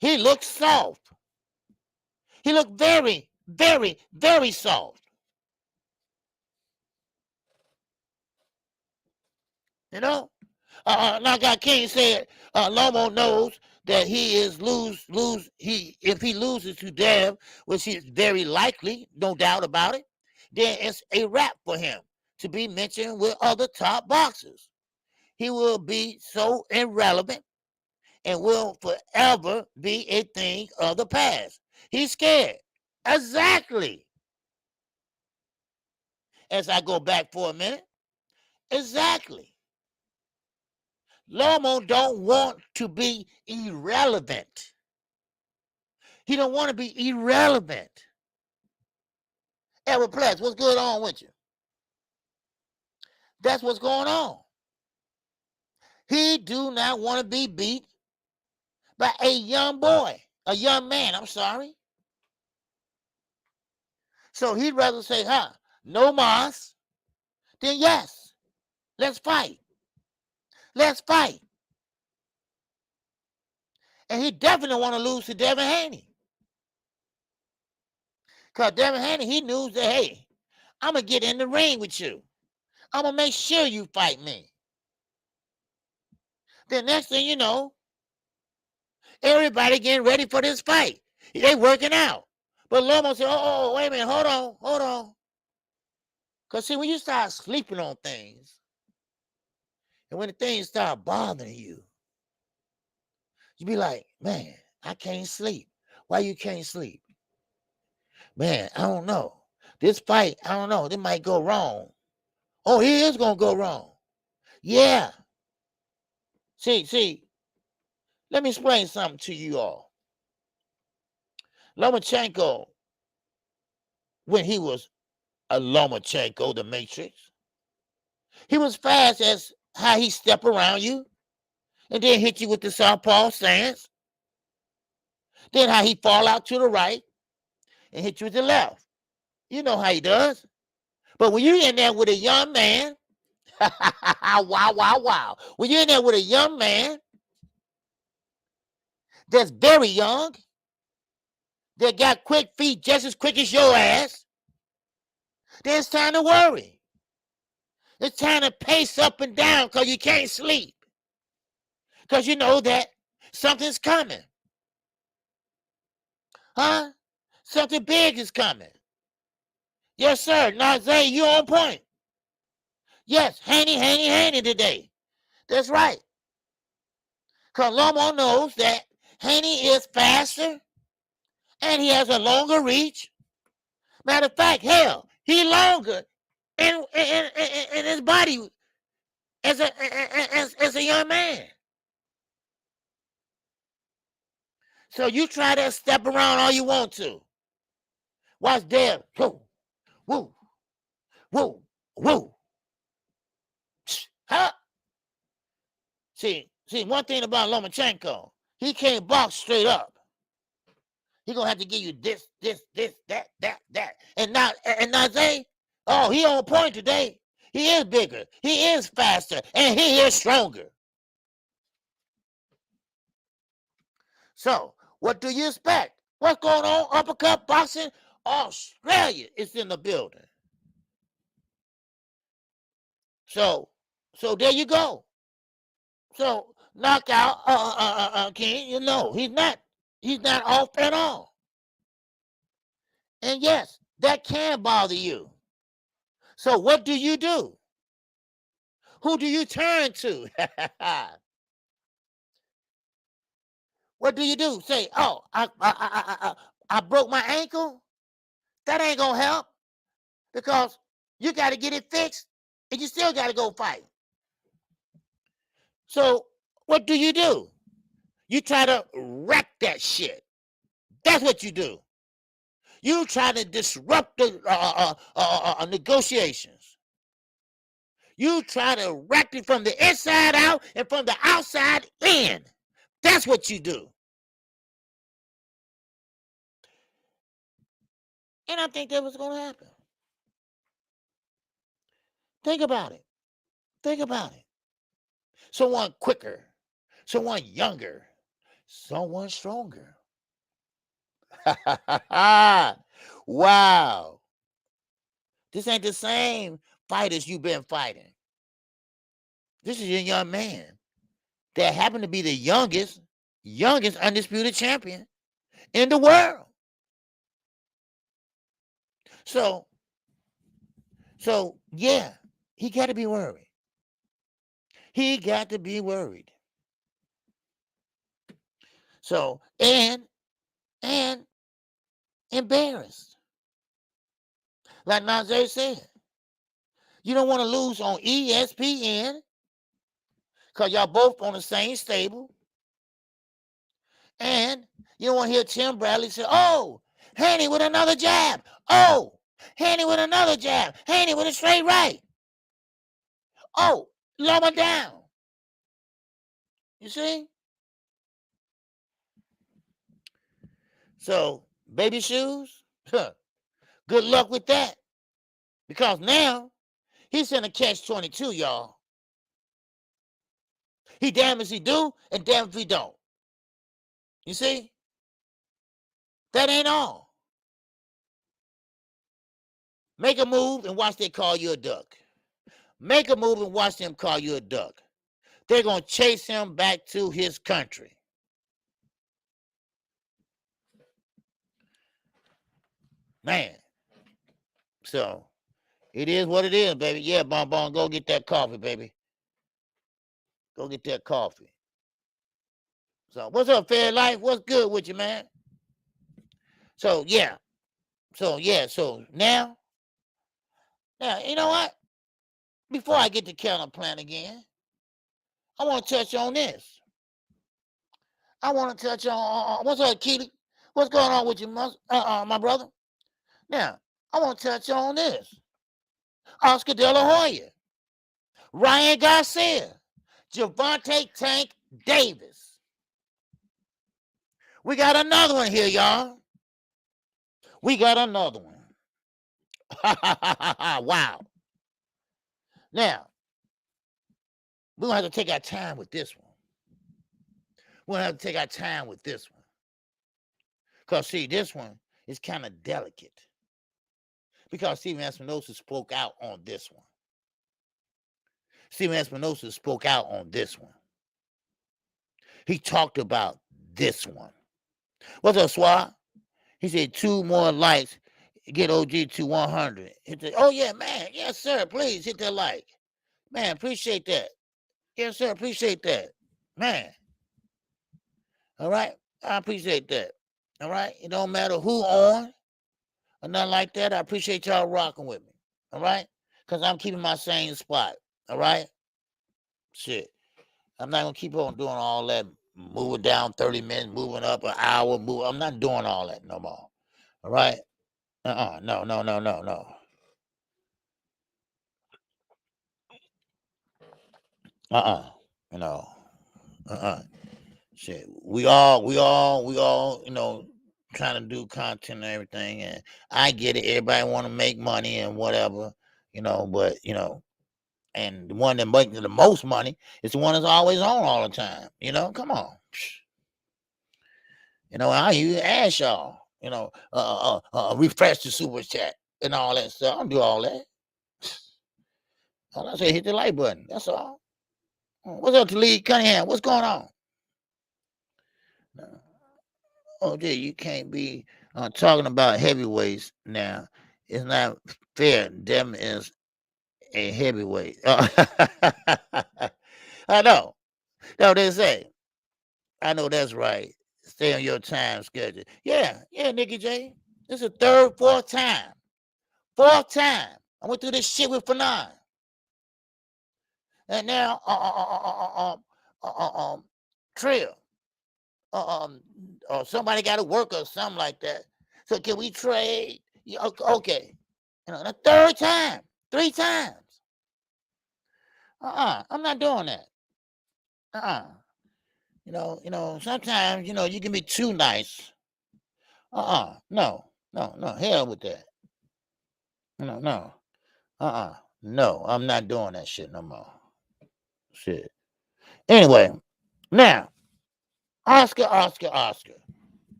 He looked soft. He looked very, very, very soft. You know? Like our King said, Loma knows that he is if he loses to Dev, which is very likely, no doubt about it, then it's a wrap for him to be mentioned with other top boxers. He will be so irrelevant and will forever be a thing of the past. He's scared. Exactly. As I go back for a minute. Exactly. Loma don't want to be irrelevant. He don't want to be irrelevant. Edward Platts, what's going on with you? That's what's going on. He do not want to be beat by a young man, I'm sorry. So he'd rather say, no mas, then yes, let's fight. Let's fight. And he definitely want to lose to Devin Haney. Because Devin Haney, he knew that, hey, I'm going to get in the ring with you. I'm going to make sure you fight me. The next thing you know, everybody getting ready for this fight. They working out. But Loma said, oh, wait a minute, hold on. Because see, when you start sleeping on things, and when the things start bothering you, you be like, man, I can't sleep. Why you can't sleep? Man, I don't know. This fight, I don't know. It might go wrong. Oh, he is going to go wrong. Yeah. See, let me explain something to you all. Lomachenko, when he was a Lomachenko, the Matrix, he was fast as how he step around you and then hit you with the southpaw stance. Then how he fall out to the right and hit you with the left. You know how he does. But when you're in there with a young man, wow. When you're in there with a young man that's very young, that got quick feet just as quick as your ass, then it's time to worry. It's time to pace up and down because you can't sleep. Because you know that something's coming. Huh? Something big is coming. Yes, sir. Nazay, you on point. Yes, Haney today. That's right. Because Loma knows that Haney is faster and he has a longer reach. Matter of fact, hell, he longer in his body as a young man. So you try to step around all you want to. Watch there. Woo. Huh? See, one thing about Lomachenko, he can't box straight up. He gonna have to give you this, that. And Nazay, oh, he on point today. He is bigger, he is faster, and he is stronger. So, what do you expect? What's going on? Uppercut boxing? Australia is in the building. So there you go. So knockout, King, you know, he's not off at all. And yes, that can bother you. So what do you do? Who do you turn to? What do you do? Say, oh, I broke my ankle? That ain't gonna help because you got to get it fixed and you still got to go fight. So what do? You try to wreck that shit. That's what you do. You try to disrupt the negotiations. You try to wreck it from the inside out and from the outside in. That's what you do. And I think that was going to happen. Think about it. Someone quicker, someone younger, someone stronger. Wow. This ain't the same fighters you've been fighting. This is a young man that happened to be the youngest undisputed champion in the world. So yeah, he got to be worried. He got to be worried. So, and embarrassed. Like Nazay said, you don't want to lose on ESPN because y'all both on the same stable. And you don't want to hear Tim Bradley say, oh, Haney with another jab. Oh, Haney with another jab. Haney with a straight right. Oh, Loma down. You see? So, baby shoes, good luck with that. Because now, he's in a catch-22, y'all. He damn if he do, and damn if he don't. You see? That ain't all. Make a move and watch they call you a duck. Make a move and watch them call you a duck. They're going to chase him back to his country. Man. So, it is what it is, baby. Yeah, Bonbon, go get that coffee, baby. Go get that coffee. So, what's up, Fair Life? What's good with you, man? So, yeah. So now, you know what? Before I get to counter plan again, I want to touch on this. I want to touch on, what's up, Keely? What's going on with you, my brother? Now, I want to touch on this. Oscar De La Hoya, Ryan Garcia, Gervonta Tank Davis. We got another one here, y'all. We got another one. Wow. Now, we're going to have to take our time with this one. We're going to have to take our time with this one. Because, see, this one is kind of delicate. Because Stephen Espinosa spoke out on this one. Stephen Espinosa spoke out on this one. He talked about this one. What's up, Swat? He said 2 more likes, get OG to 100. Oh, yeah, man. Yes, sir. Please hit that like. Man, appreciate that. Yes, sir. Appreciate that. Man. All right? I appreciate that. All right? It don't matter who on or nothing like that. I appreciate y'all rocking with me. All right? Because I'm keeping my same spot. All right? Shit. I'm not going to keep on doing all that, moving down 30 minutes, moving up an hour. I'm not doing all that no more. All right? No. You know. Shit. We all, trying to do content and everything. And I get it. Everybody want to make money and whatever, but, and the one that makes the most money is the one that's always on all the time. Come on. I even ask y'all, refresh the super chat and all that stuff. I don't do all that. All I say, hit the like button. That's all. What's up, Talib Cunningham? What's going on? Oh, gee, you can't be talking about heavyweights now. It's not fair. Them is a heavyweight. I know. No, they say. I know that's right. Stay on your time schedule. Yeah, Nikki J. This is the third, fourth time. Fourth time. I went through this shit with Fanon. And now, Trill. Or somebody got to work or something like that. So can we trade? Okay. The third time. 3 times. I'm not doing that. Sometimes, you can be too nice. No, hell with that. No. No, I'm not doing that shit no more. Shit. Anyway, now, Oscar.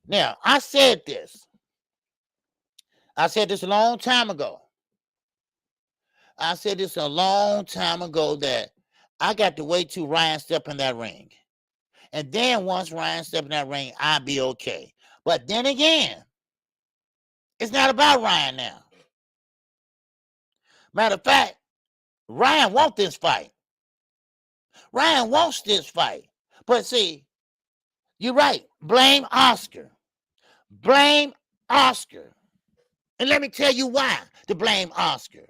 Now, I said this a long time ago. That I got to wait till Ryan step in that ring. And then once Ryan step in that ring, I'll be okay. But then again, it's not about Ryan now. Matter of fact, Ryan wants this fight. But see, you're right. Blame Oscar. And let me tell you why to blame Oscar.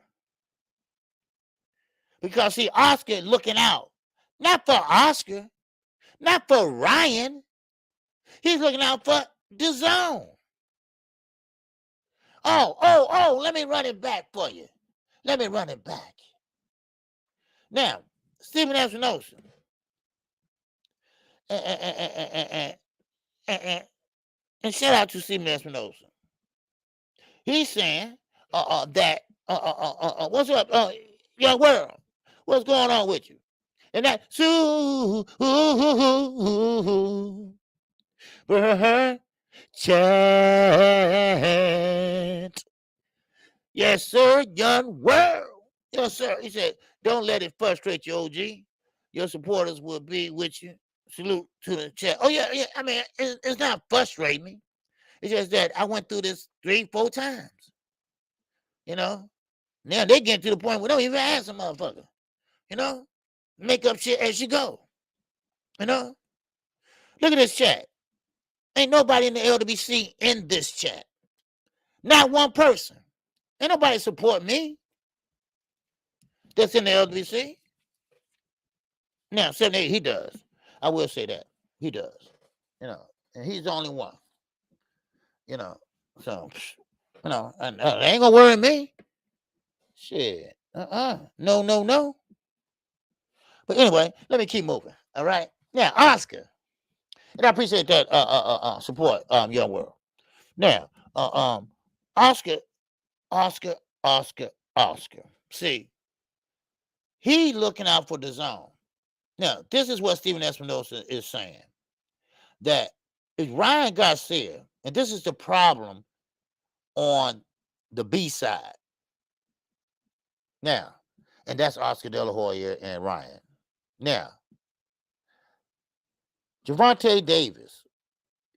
Because, see, Oscar looking out. Not for Oscar. Not for Ryan. He's looking out for the zone. Oh, let me run it back for you. Now, Stephen Espinosa. And shout out to Stephen Espinosa. He's saying that what's up, young world? What's going on with you? And that chat. Yes, sir, young world. Yes, sir. He said, don't let it frustrate you, OG. Your supporters will be with you. Salute to the chat. Oh, yeah. I mean, it's not frustrating me. It's just that I went through this 3-4 times. Now they get to the point where they don't even ask a motherfucker. Make up shit as you go. Look at this chat. Ain't nobody in the LWC in this chat. Not one person. Ain't nobody support me that's in the LWC. Now, 78, he does. I will say that. He does. And he's the only one. So, and they ain't gonna worry me. Shit. No. But anyway, let me keep moving. All right. Now, Oscar. And I appreciate that support, young world. Now, Oscar, Oscar, Oscar, Oscar. See, he looking out for the zone. Now, this is what Stephen Espinosa is saying. That is Ryan Garcia, and this is the problem on the B side. Now, and that's Oscar De La Hoya and Ryan. Now, Gervonta Davis,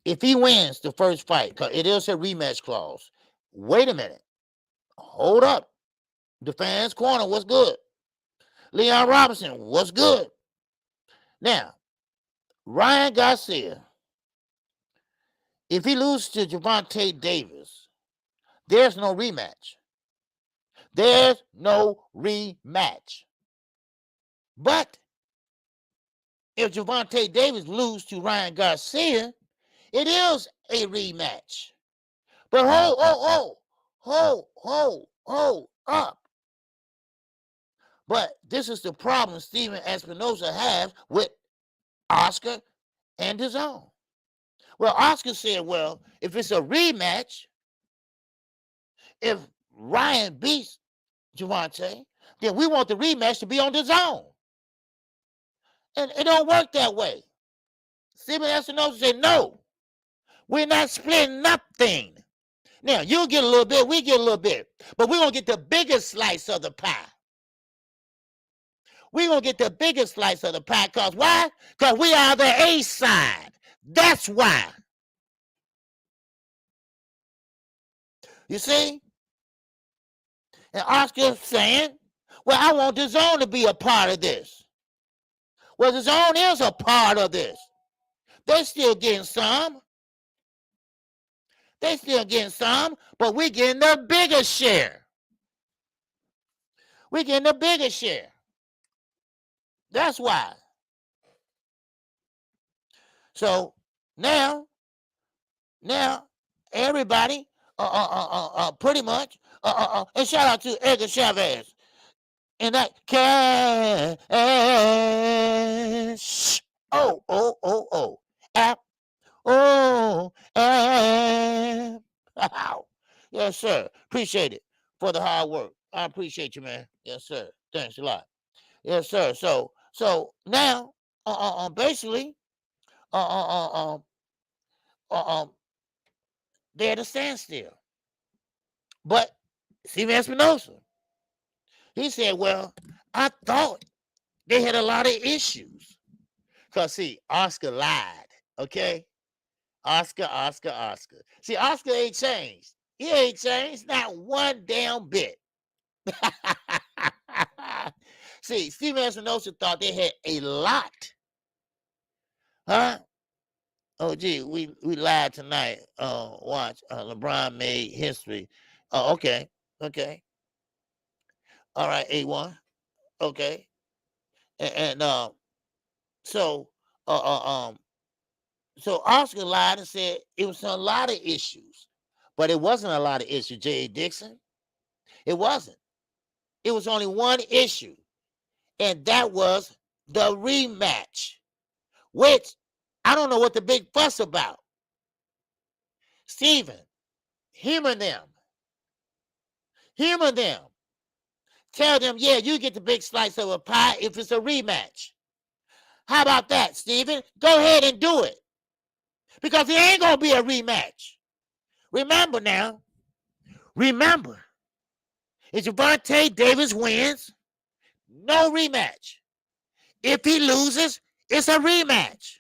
if he wins the first fight, because it is a rematch clause, wait a minute. Hold up. The fans' corner, what's good? Leon Robinson, what's good? Now, Ryan Garcia, if he loses to Gervonta Davis, there's no rematch. There's no rematch. But if Gervonta Davis loses to Ryan Garcia, it is a rematch. But hold up. But this is the problem Stephen Espinosa has with Oscar and his own. Well, Oscar said, well, if it's a rematch, if Ryan beats Gervonta, then we want the rematch to be on the zone. And it don't work that way. Stephen Espinosa said, no, we're not splitting nothing. Now, you'll get a little bit, we get a little bit, but we're going to get the biggest slice of the pie. We're going to get the biggest slice of the pie. Because why? Because we are the A side. That's why. You see? And Oscar's saying, well, I want the zone to be a part of this. Well, the zone is a part of this. They're still getting some. They still getting some, but we're getting the bigger share. We're getting the bigger share. That's why. So now everybody, pretty much, and shout out to Edgar Chavez and that cash. App. Yes, sir. Appreciate it for the hard work. I appreciate you, man. Yes, sir. Thanks a lot. Yes, sir. So now, basically, they're at a standstill. But Stephen Espinosa, he said, well, I thought they had a lot of issues. Because, see, Oscar lied, okay? Oscar. See, Oscar ain't changed. He ain't changed, not one damn bit. See, Stephen Espinosa thought they had a lot. Huh? Oh, gee, we lied tonight. Watch. LeBron made history. Oh, okay. All right, A1. Okay. And so Oscar lied and said it was a lot of issues. But it wasn't a lot of issues, J.A. Dixon. It wasn't. It was only one issue. And that was the rematch, which I don't know what the big fuss about. Stephen, humor them. Tell them, yeah, you get the big slice of a pie if it's a rematch. How about that, Stephen? Go ahead and do it. Because it ain't going to be a rematch. Remember now. If Gervonta Davis wins, no rematch. If he loses, it's a rematch.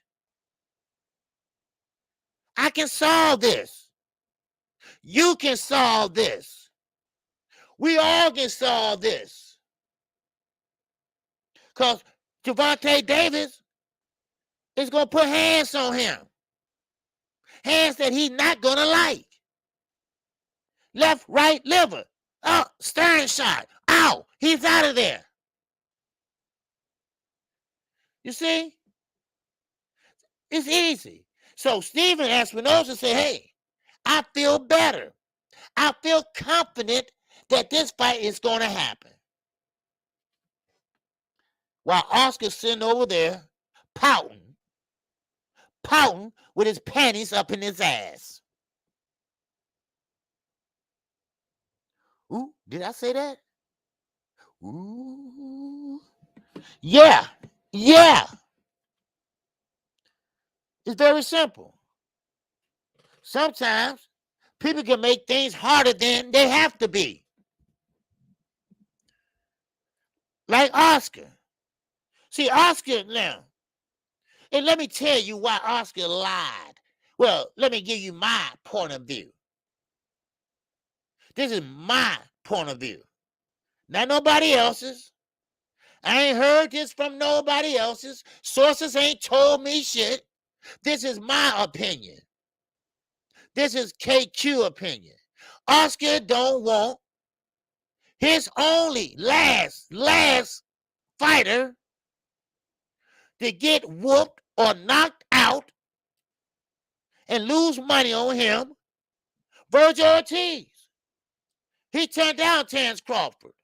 I can solve this. You can solve this. We all can solve this. Because Gervonta Davis is going to put hands on him. Hands that he's not going to like. Left, right, liver. Oh, stern shot. Ow, he's out of there. You see? It's easy. So Stephen Espinosa said, hey, I feel better. I feel confident that this fight is going to happen. While Oscar's sitting over there pouting pouting with his panties up in his ass. Ooh, did I say that? Ooh. Yeah. Yeah. It's very simple. Sometimes people can make things harder than they have to be. Like Oscar. See, Oscar now, and let me tell you why Oscar lied. Well, let me give you my point of view. This is my point of view, not nobody else's. I ain't heard this from nobody else's. Sources ain't told me shit. This is my opinion. This is KQ opinion. Oscar don't want his only last fighter to get whooped or knocked out and lose money on him, Virgil Ortiz. He turned down Terrence Crawford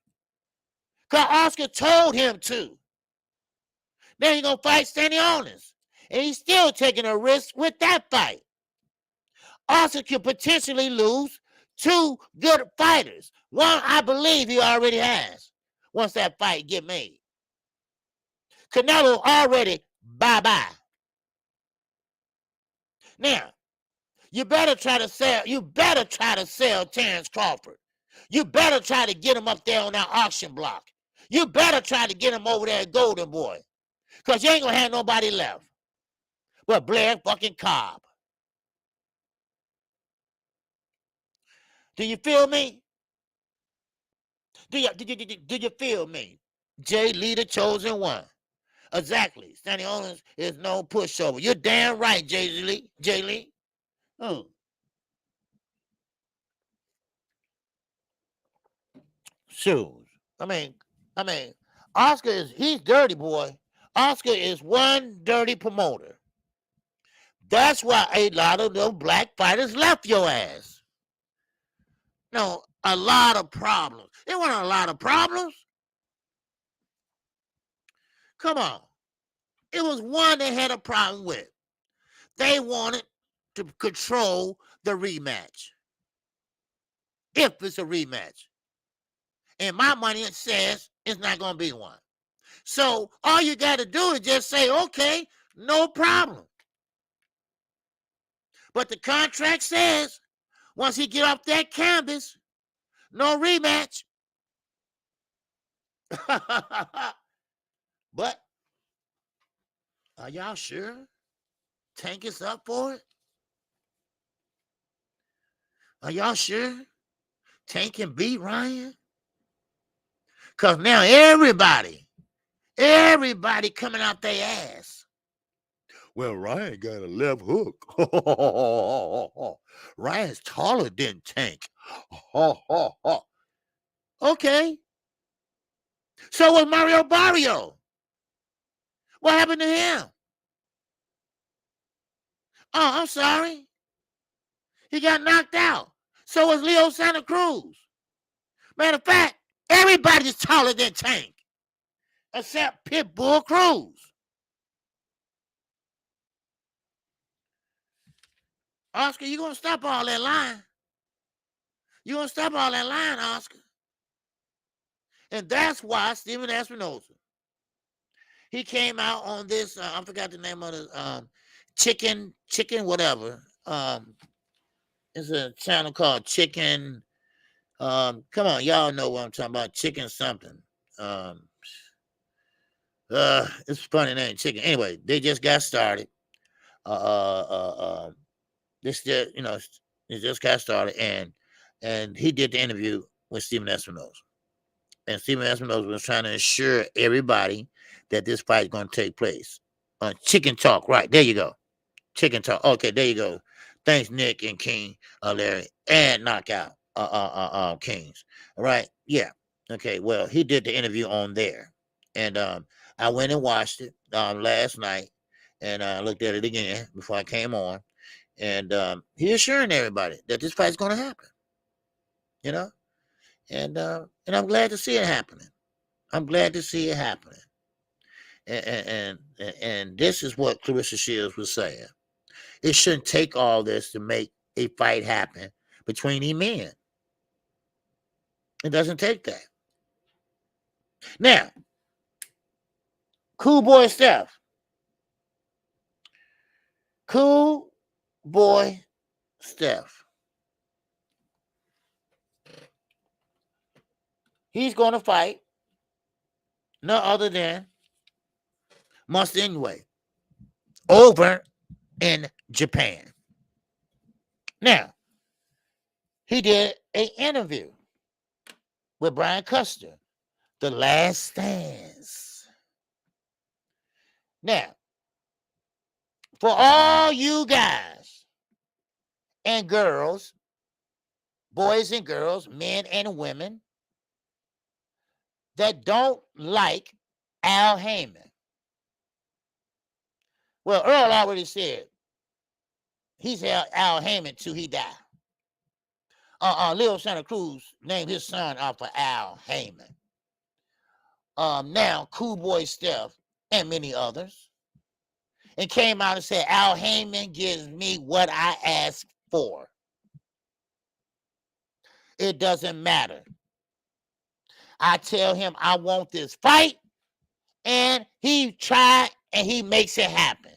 because Oscar told him to. Then he's going to fight Stanionis. And he's still taking a risk with that fight. Oscar could potentially lose 2 good fighters. One, I believe he already has once that fight get made. Canelo already bye-bye. Now, you better try to sell Terrence Crawford. You better try to get him up there on that auction block. You better try to get him over there at Golden Boy. Because you ain't going to have nobody left but Blair fucking Cobb. Do you feel me? Do you feel me? Jay Lee, the chosen one. Exactly. Stanionis is no pushover. You're damn right, Jay Lee. Jay Lee. Shoes. I mean, Oscar he's dirty, boy. Oscar is one dirty promoter. That's why a lot of those black fighters left your ass. No, a lot of problems. There weren't a lot of problems. Come on. It was one they had a problem with. They wanted to control the rematch. If it's a rematch. And my money says it's not going to be one. So all you got to do is just say, okay, no problem. But the contract says once he get off that canvas, no rematch. But are y'all sure Tank is up for it? Are y'all sure Tank can beat Ryan? Because now everybody coming out their ass. Well, Ryan got a left hook. Ryan's taller than Tank. Okay. So was Mario Barrio. What happened to him? Oh, I'm sorry. He got knocked out. So was Leo Santa Cruz. Matter of fact, everybody's taller than Tank. Except Pitbull Cruz. Oscar, you gonna stop all that lying? You gonna stop all that lying, Oscar? And that's why Steven Espinosa, he came out on this, I forgot the name of the chicken whatever. It's a channel called Chicken. Come on, y'all know what I'm talking about. Chicken something. It's a funny name, Chicken. Anyway, they just got started. This just, it just got started, and he did the interview with Steven Espinosa. And Steven Espinosa was trying to assure everybody that this fight is going to take place on Chicken Talk. Right, there you go. Chicken Talk. Okay, there you go. Thanks, Nick and King, Larry, and Knockout Kings. All right, yeah. Okay, well, he did the interview on there. And I went and watched it last night, and I looked at it again before I came on. And he's assuring everybody that this fight's going to happen. And I'm glad to see it happening. I'm glad to see it happening. And this is what Clarissa Shields was saying. It shouldn't take all this to make a fight happen between these men. It doesn't take that. Now, Cool Boy Steph. Cool Boy Steph. He's going to fight no other than Must Anyway over in Japan. Now, he did an interview with Brian Custer, The Last Stands. Now, for all you guys and girls, boys and girls, men and women that don't like Al Heyman. Well, Earl already said he's Al Heyman till he died. Lil Santa Cruz named his son after Al Heyman. Now, Cool Boy Steph and many others, and came out and said, Al Heyman gives me what I ask for. It doesn't matter. I tell him I want this fight, and he tried and he makes it happen.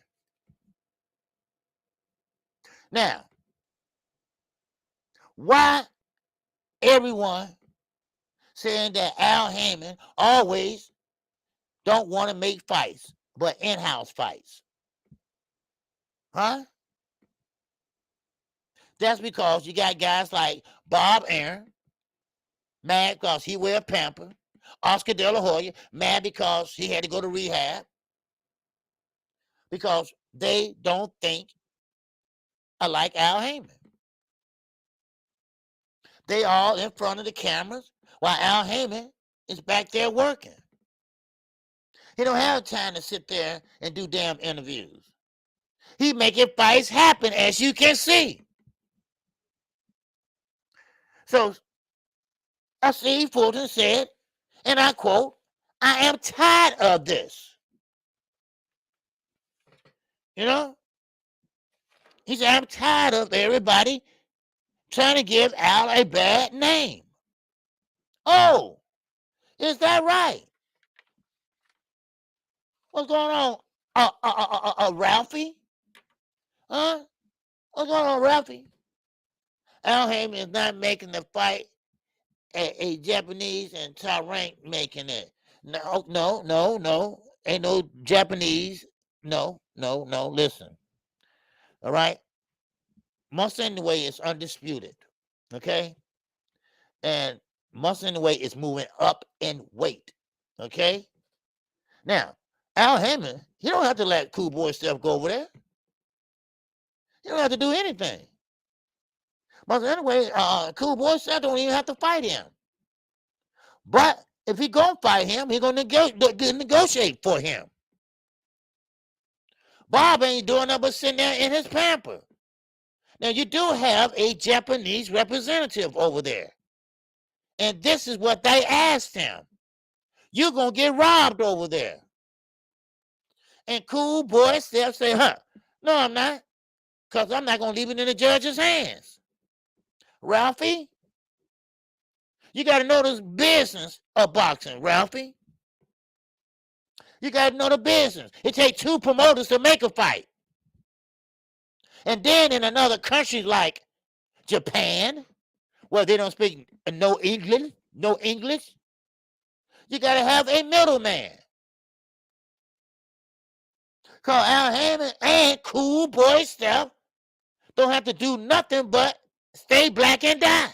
Now, why everyone saying that Al Heyman always don't want to make fights, but in-house fights? Huh? That's because you got guys like Bob Arum, mad because he wear pamper. Oscar De La Hoya, mad because he had to go to rehab. Because they don't think alike Al Heyman. They all in front of the cameras while Al Heyman is back there working. He don't have time to sit there and do damn interviews. He making fights happen, as you can see. So, Steve Fulton said, and I quote, I am tired of this. You know? He said, I'm tired of everybody trying to give Al a bad name. Oh, is that right? What's going on, Ralphie? Huh? What's going on, Ralphie? Al Heyman is not making the fight a Japanese and Tarank making it. No. Ain't no Japanese. No. Listen. All right? Must Anyway is undisputed. Okay? And Must Anyway is moving up in weight. Okay? Now, Al Heyman, he don't have to let Cool Boy Steph go over there. He don't have to do anything. But anyway, Cool Boy Steph don't even have to fight him. But if he gonna fight him, he gonna negotiate for him. Bob ain't doing nothing but sitting there in his pamper. Now, you do have a Japanese representative over there. And this is what they asked him. You're going to get robbed over there. And Cool Boy Steph say, no, I'm not. Because I'm not going to leave it in the judge's hands. Ralphie, you got to know this business of boxing, Ralphie. You got to know the business. It takes two promoters to make a fight. And then in another country like Japan, where they don't speak no English, you got to have a middleman. Because Al Heyman and Cool Boy Steph don't have to do nothing but stay black and die.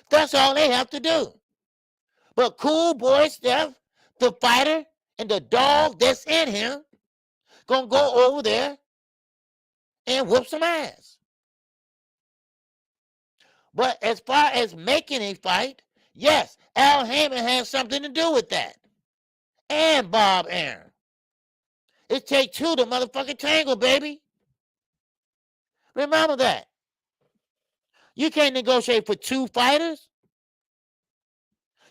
That's all they have to do. But Cool Boy Steph, the fighter and the dog that's in him, gonna go over there and whoop some ass. But as far as making a fight, yes, Al Heyman has something to do with that. And Bob Arum. It takes two to motherfucking tangle, baby. Remember that. You can't negotiate for two fighters.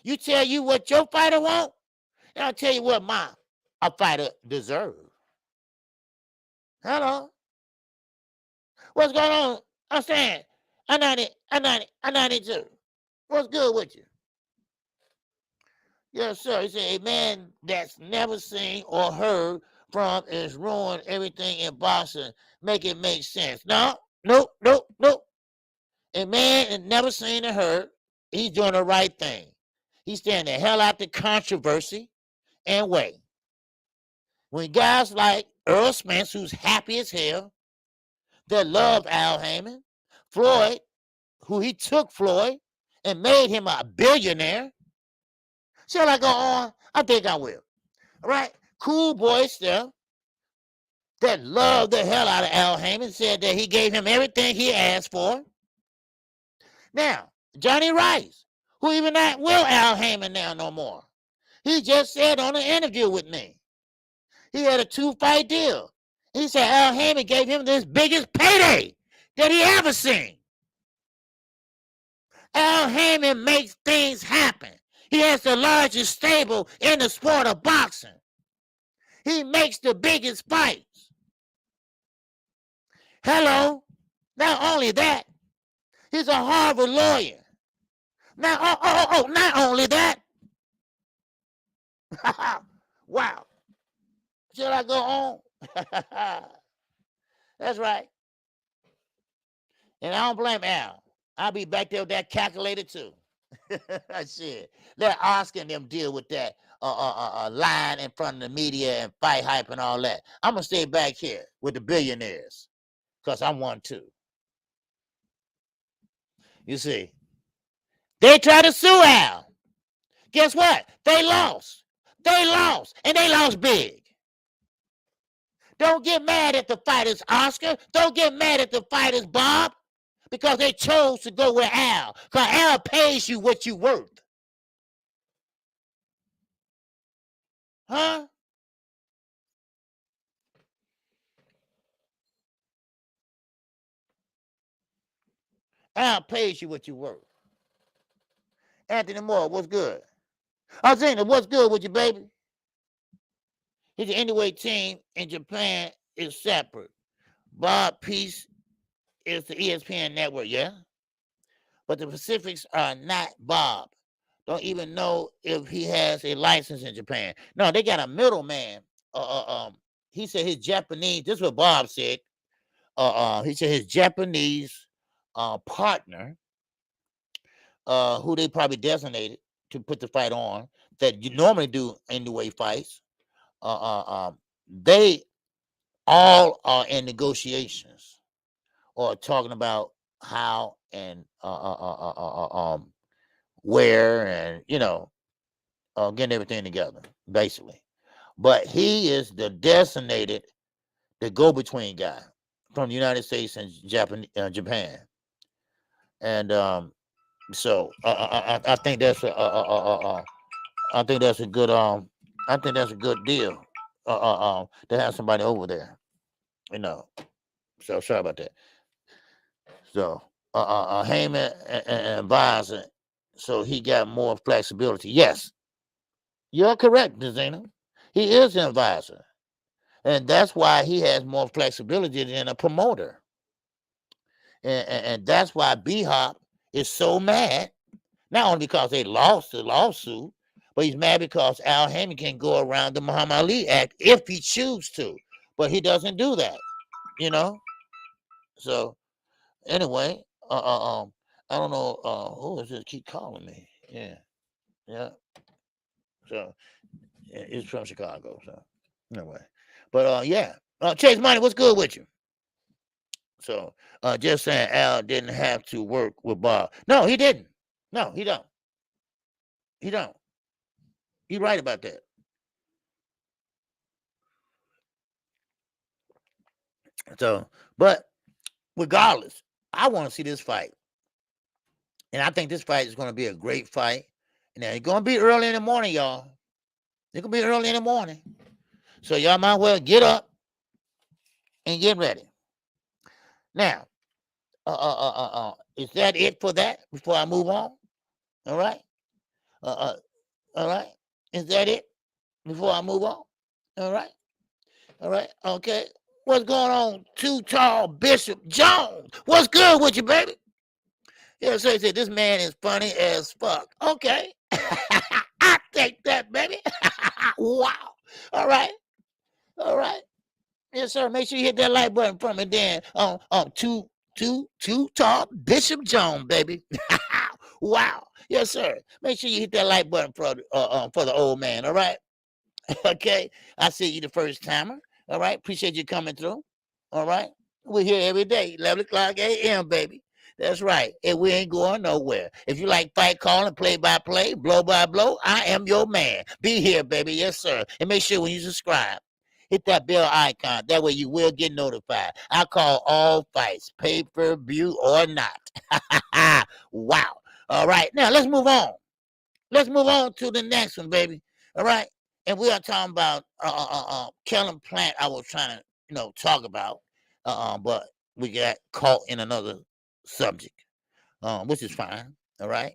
You tell you what your fighter want, and I'll tell you what a fighter deserves. Hello. What's going on? I'm saying, I 92. What's good with you? Yes, sir. He said, a man that's never seen or heard from is ruined everything in boxing. Make it make sense. No, nope. A man is never seen or heard. He's doing the right thing. He's staying the hell out the controversy and way. When guys like Earl Spence, who's happy as hell, that love Al Heyman, Floyd, who he took Floyd and made him a billionaire. Shall I go on? I think I will. All right? Cool boy stuff that loved the hell out of Al Heyman said that he gave him everything he asked for. Now, Johnny Rice, who even not will Al Heyman now no more. He just said on an interview with me, he had a 2-fight deal. He said Al Heyman gave him this biggest payday that he ever seen. Al Heyman makes things happen. He has the largest stable in the sport of boxing. He makes the biggest fights. Hello. Not only that, he's a Harvard lawyer. Now, not only that. Wow. Should I go on? That's right. And I don't blame Al. I'll be back there with that calculator too. Shit. Let Oscar and them deal with that line in front of the media and fight hype and all that. I'm going to stay back here with the billionaires because I'm one too. You see, they tried to sue Al. Guess what? They lost. And they lost big. Don't get mad at the fighters, Oscar. Don't get mad at the fighters, Bob, because they chose to go with Al. Because Al pays you what you worth. Huh? Al pays you what you worth. Anthony Moore, what's good? Zena, what's good with you, baby? His anyweight team in Japan is separate. Bob Peace is the ESPN network, yeah? But the Pacifics are not Bob. Don't even know if he has a license in Japan. No, they got a middleman. He said his Japanese, this is what Bob said. He said his Japanese partner, who they probably designated to put the fight on, that you normally do anyway fights, they all are in negotiations or talking about how and where and getting everything together basically. But he is the designated the go-between guy from the United States and Japan, and so I think that's I think that's a good deal to have somebody over there, So sorry about that. So Heyman and advisor, so he got more flexibility. Yes, you're correct, Zena. He is an advisor, and that's why he has more flexibility than a promoter. And that's why B-Hop is so mad, not only because they lost the lawsuit, but he's mad because Al Heyman can go around the Muhammad Ali Act if he chooses to, but he doesn't do that, So anyway, I don't know who is this keep calling me. Yeah. So it's from Chicago. So anyway, but Chase Money, what's good with you? So just saying Al didn't have to work with Bob. No, he didn't. No, he don't. He don't. You're right about that. So, but regardless, I want to see this fight. And I think this fight is going to be a great fight. And it's going to be early in the morning, y'all. It's going to be early in the morning. So y'all might well get up and get ready. Now, is that it for that before I move on? All right. All right. Is that it before I move on? All right. Okay. What's going on? Too Tall Bishop Jones. What's good with you, baby? Yeah, so he said, this man is funny as fuck. Okay. I take that, baby. Wow. All right. All right. Yes, sir. Make sure you hit that like button for me then. Too Tall Bishop Jones, baby. Wow. Yes, sir. Make sure you hit that like button for the old man. All right. Okay. I see you the first timer. All right. Appreciate you coming through. All right. We're here every day, 11 o'clock a.m., baby. That's right. And we ain't going nowhere. If you like fight calling, play by play, blow by blow, I am your man. Be here, baby. Yes, sir. And make sure when you subscribe, hit that bell icon. That way you will get notified. I call all fights, pay-per-view or not. Wow. All right. Now let's move on. Let's move on to the next one, baby. All right. And we are talking about Kellen Plant. I was trying to, talk about, but we got caught in another subject, which is fine. All right.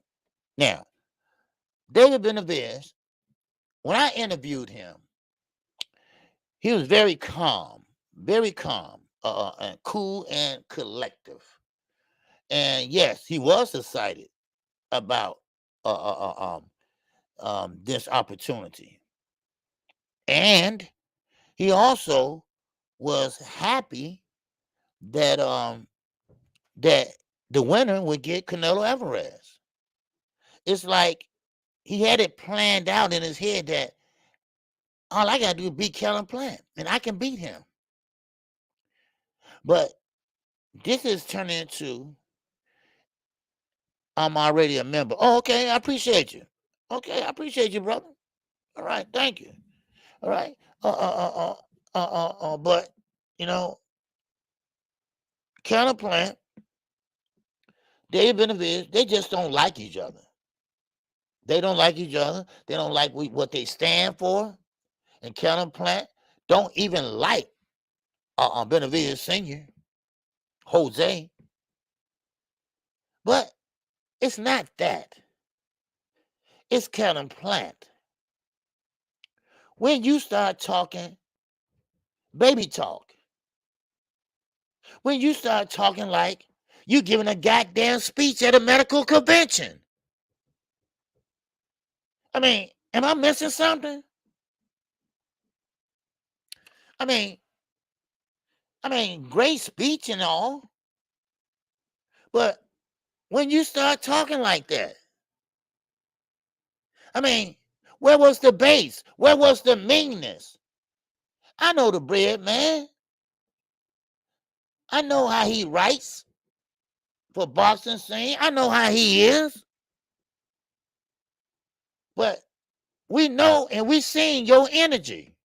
Now, David Benavidez, when I interviewed him, he was very calm, and cool and collective. And yes, he was excited about this opportunity. And he also was happy that that the winner would get Canelo Alvarez. It's like he had it planned out in his head that all I gotta do is beat Kellen Plant, and I can beat him. But this is turning into I'm already a member. Oh, okay, I appreciate you. Okay, I appreciate you, brother. All right, thank you. All right. But Kellen Plant, Dave Benavidez, they just don't like each other. They don't like each other. They don't like what they stand for. And Kellen Plant don't even like Benavidez Sr., Jose. But it's not that. It's Kellen Plant. When you start talking baby talk, when you start talking like you giving a goddamn speech at a medical convention. I mean, am I missing something? I mean, great speech and all. But when you start talking like that, I mean, where was the base? Where was the meanness? I know the bread, man. I know how he writes for boxing scene. I know how he is. But we know and we seen your energy.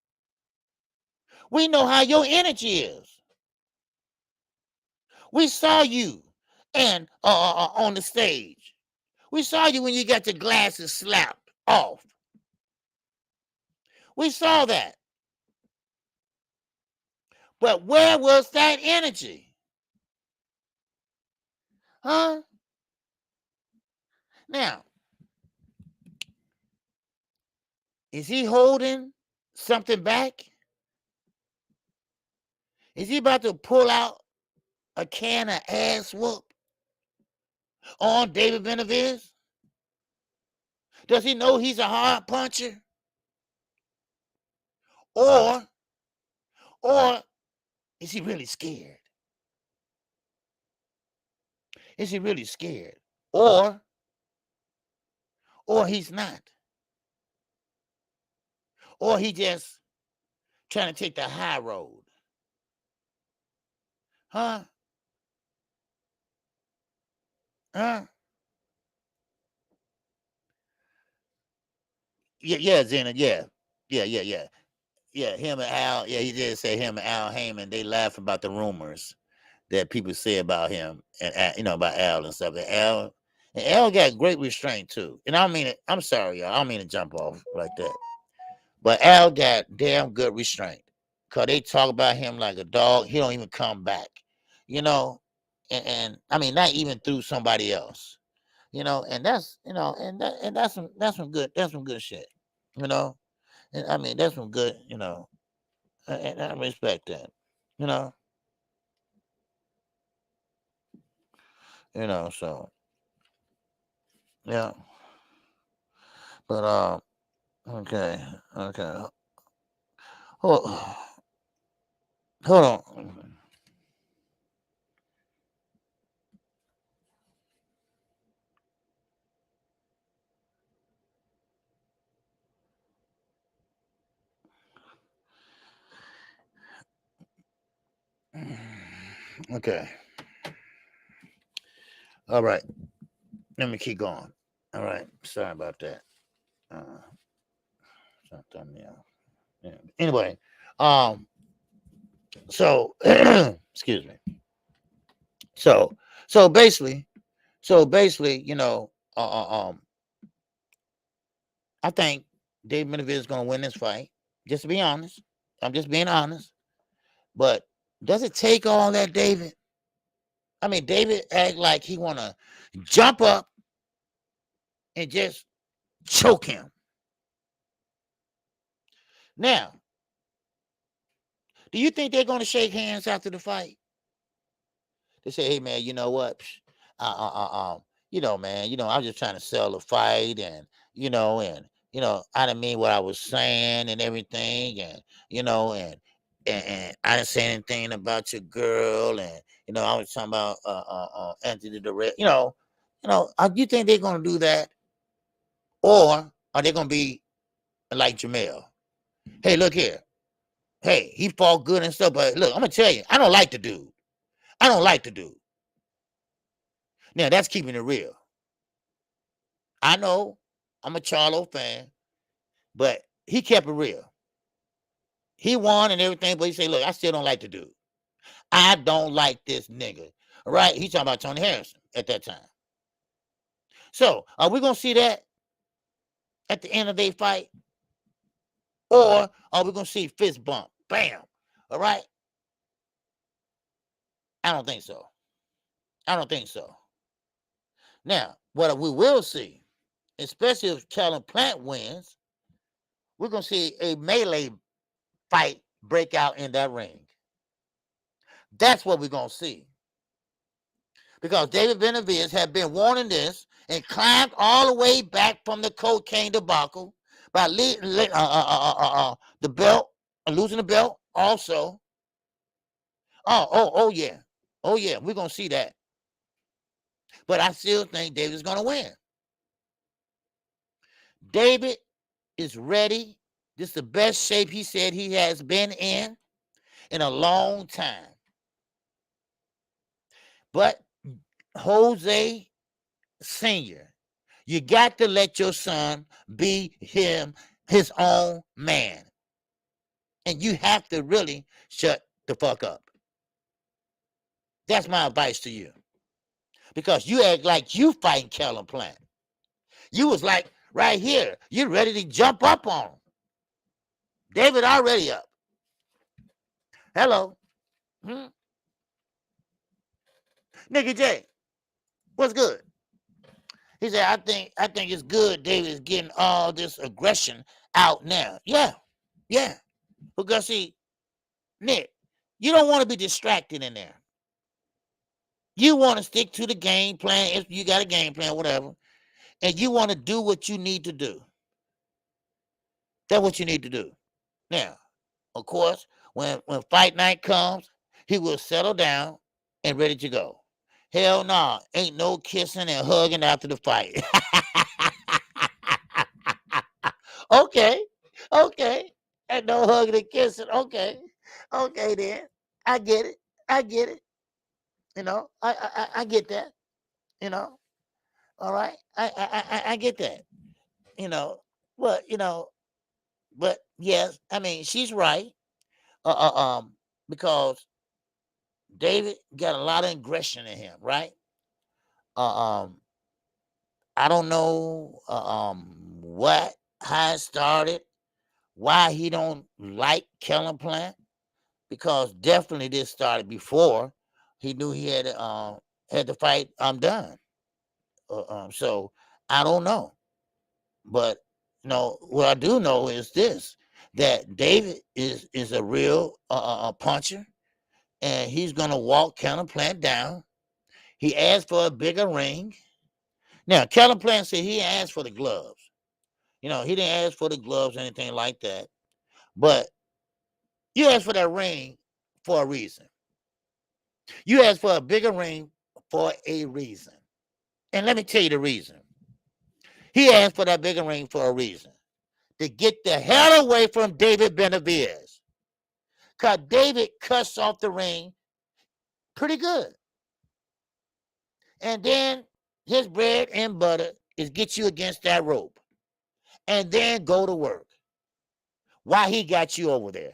We know how your energy is. We saw you and on the stage. We saw you when you got your glasses slapped off. We saw that. But where was that energy? Huh? Now, is he holding something back? Is he about to pull out a can of ass whoop on David Benavidez? Does he know he's a hard puncher? Or is he really scared? Is he really scared? Or he's not? Or he just trying to take the high road? Huh? Huh? Yeah, Zena, yeah. Yeah, him and Al, he did say him and Al Heyman, they laugh about the rumors that people say about him and about Al and stuff. And Al got great restraint too. And I don't mean it, I'm sorry, y'all. I don't mean to jump off like that. But Al got damn good restraint. Cause they talk about him like a dog. He don't even come back. And I mean not even through somebody else. And that's and that's some good shit. And I mean that's some good, and I respect that. You know, so yeah. But okay, okay. Hold, hold on. Okay. All right. Let me keep going. All right. Sorry about that. Thumbnail. Yeah. Anyway, so excuse me. So so basically, I think Dave Benavidez is going to win this fight. Just to be honest, I'm just being honest. But does it take all that, David? I mean, David act like he want to jump up and just choke him. Now, do you think they're going to shake hands after the fight? They say, "Hey, man, you know what? Man, I was just trying to sell the fight, and I didn't mean what I was saying and everything, and I didn't say anything about your girl, and I was talking about Anthony the Red. You think they're gonna do that, or are they gonna be like Jamel? Hey, look here. Hey, he fought good and stuff, but look, I'm gonna tell you, I don't like the dude. I don't like the dude. Now that's keeping it real. I know I'm a Charlo fan, but he kept it real. He won and everything, but he said, look, I still don't like the dude. I don't like this nigga. All right? He's talking about Tony Harrison at that time. So are we gonna see that at the end of their fight? Or are we gonna see fist bump? Bam. All right. I don't think so. I don't think so. Now, what we will see, especially if Callum Plant wins, we're gonna see a melee fight break out in that ring. That's what we're gonna see. Because David Benavidez had been warning this and climbed all the way back from the cocaine debacle by the belt, losing the belt also. Oh yeah. Oh yeah, we're gonna see that. But I still think David's gonna win. David is ready. This is the best shape he said he has been in a long time. But Jose Sr., you got to let your son be his own man. And you have to really shut the fuck up. That's my advice to you. Because you act like you fighting Callum Plant. You was like right here. You're ready to jump up on him. David already up. Hello. Nicky J, what's good? He said, I think it's good David is getting all this aggression out now. Yeah. Because see, Nick, you don't want to be distracted in there. You want to stick to the game plan if you got a game plan, whatever, and you want to do what you need to do. That's what you need to do. Now, of course, when fight night comes, he will settle down and ready to go. Hell no, nah, ain't no kissing and hugging after the fight. Okay. And no hugging and kissing. Okay then. I get it. I get that. All right. I get that. But yes, I mean she's right. Because David got a lot of aggression in him, right? I don't know how it started, why he don't like Kellen Plant, because definitely this started before he knew he had the fight done. So I don't know, but what I do know is this: that David is a real puncher. and he's going to walk Kellen Plant down. He asked for a bigger ring. Now, Kellen Plant said he asked for the gloves. He didn't ask for the gloves or anything like that. But you asked for that ring for a reason. You asked for a bigger ring for a reason. And let me tell you the reason. He asked for that bigger ring for a reason. To get the hell away from David Benavidez. Because David cuts off the ring pretty good. And then his bread and butter is get you against that rope. And then go to work. Why he got you over there.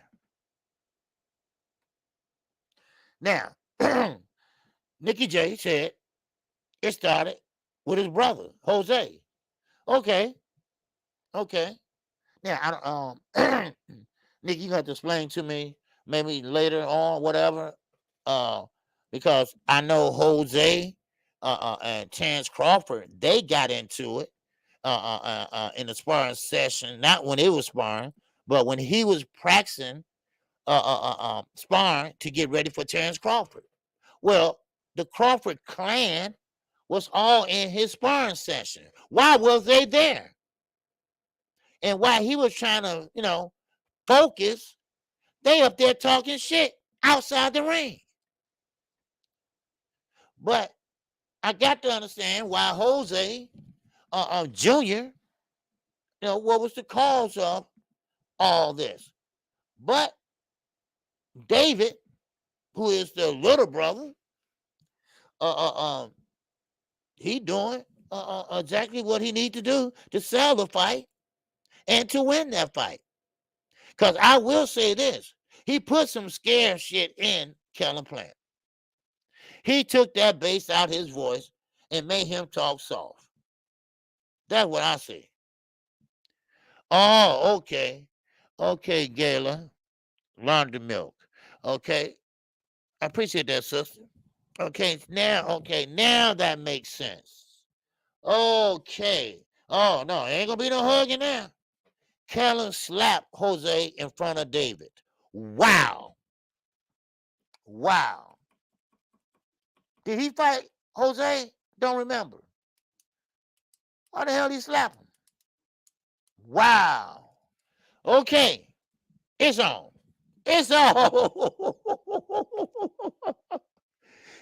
Now, Nicky J said it started with his brother, Jose. Okay. Now, I don't, Nick, you have to explain to me maybe later on, whatever, because I know Jose and Chance Crawford, they got into it in the sparring session, not when it was sparring, but when he was practicing sparring to get ready for Chance Crawford. Well, the Crawford clan was all in his sparring session. Why was they there? And while he was trying to, focus, they up there talking shit outside the ring. But I got to understand why Jose Jr., what was the cause of all this. But David, who is the little brother, he doing exactly what he need to do to sell the fight and to win that fight. Because I will say this, he put some scare shit in Kellen Plant. He took that bass out his voice and made him talk soft. That's what I see. Oh, okay. Okay, Gayla. Laundry milk. Okay. I appreciate that, sister. Okay, now that makes sense. Okay. Oh, no, ain't gonna be no hugging now. Kellen slapped Jose in front of David. Wow. Did he fight Jose? Don't remember. Why the hell did he slap him? Wow. Okay. It's on.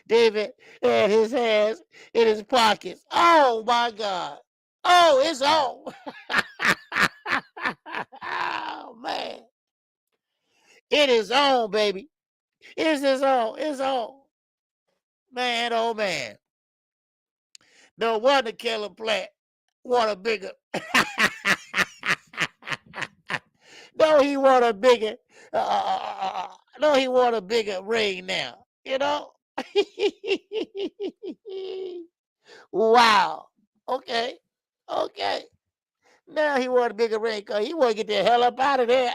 David had his hands in his pockets. Oh, my God. Oh, it's on. Oh, man. It is on, baby. It's on. It's on. Man, oh, man. No wonder Kellen Plant want a bigger. No, he want a bigger. No, he want a bigger ring now. Wow. Okay. Now he want a bigger ring because he want to get the hell up out of there.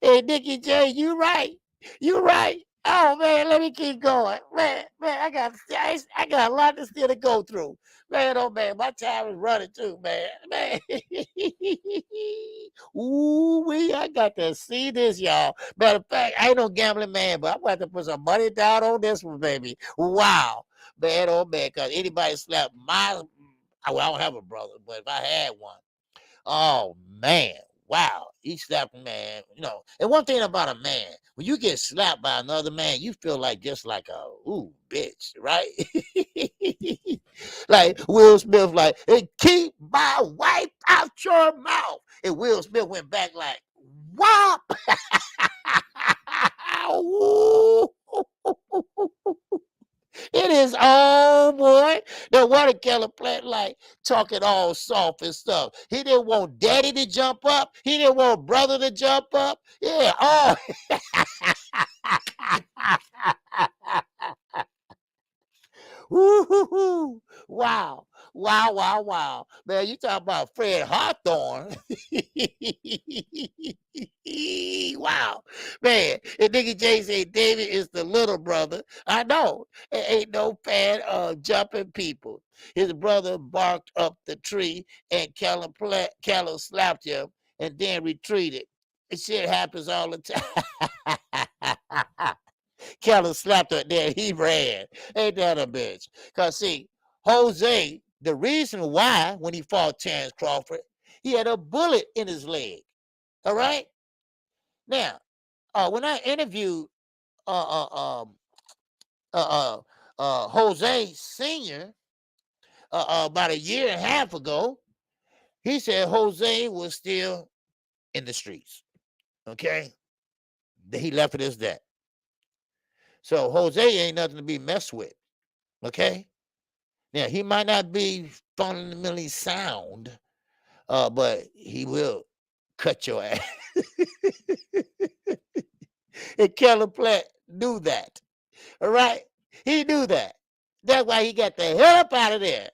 Hey, Nicky J, you right. Oh man, let me keep going. Man, I got a lot to still to go through. Man, oh man, my time is running too, man. Ooh, I got to see this, y'all. Matter of fact, I ain't no gambling man, but I'm going to put some money down on this one, baby. Wow. Man, oh man, because anybody slap well, I don't have a brother, but if I had one, oh man, wow, he slapped a man, And one thing about a man, when you get slapped by another man, you feel like just like a bitch, right? Like Will Smith, like, hey, keep my wife out your mouth. And Will Smith went back like, whop. It is on, boy. The watercolor plant like talking all soft and stuff. He didn't want daddy to jump up. He didn't want brother to jump up. Yeah, oh. Woo-hoo-hoo. Wow. Man, you talking about Fred Hawthorne. Wow. Man, and Nicky J said David is the little brother. I know. Ain't no fan of jumping people. His brother barked up the tree and Callum slapped him and then retreated. Shit happens all the time. Keller slapped her there. He ran. Ain't that a bitch? Because, see, Jose, the reason why when he fought Terrence Crawford, he had a bullet in his leg. All right? Now, when I interviewed Jose Sr. About a year and a half ago, he said Jose was still in the streets. Okay? He left it as that. So Jose ain't nothing to be messed with. Okay? Now, he might not be fundamentally sound, but he will cut your ass. And Keller Platt knew that. All right? He knew that. That's why he got the hell up out of there.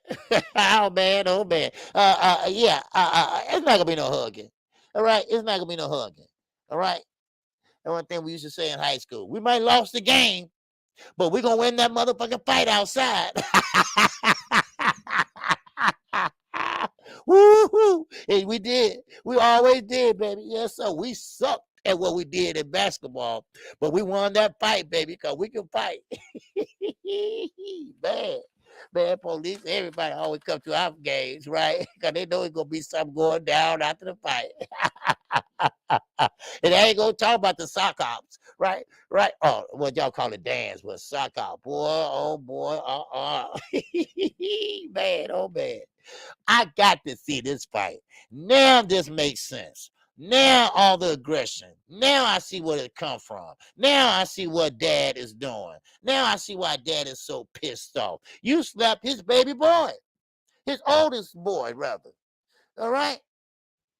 Oh, man. Yeah. It's not going to be no hugging. All right? It's not going to be no hugging. All right? That's one thing we used to say in high school. We might lost the game, but we're going to win that motherfucking fight outside. Woo-hoo. And we did. We always did, baby. Yes, sir. We sucked at what we did in basketball, but we won that fight, baby, because we can fight. Man, police, everybody always come to our games, right? Because they know it's going to be something going down after the fight. And they ain't going to talk about the sock ops, right? Right? Oh, what y'all call it dance, but sock op. Boy, oh, boy, man, oh, man. I got to see this fight. Now this makes sense. Now all the aggression. Now I see where it come from. Now I see what dad is doing. Now I see why dad is so pissed off. You slapped his baby boy. His oldest boy, rather. All right?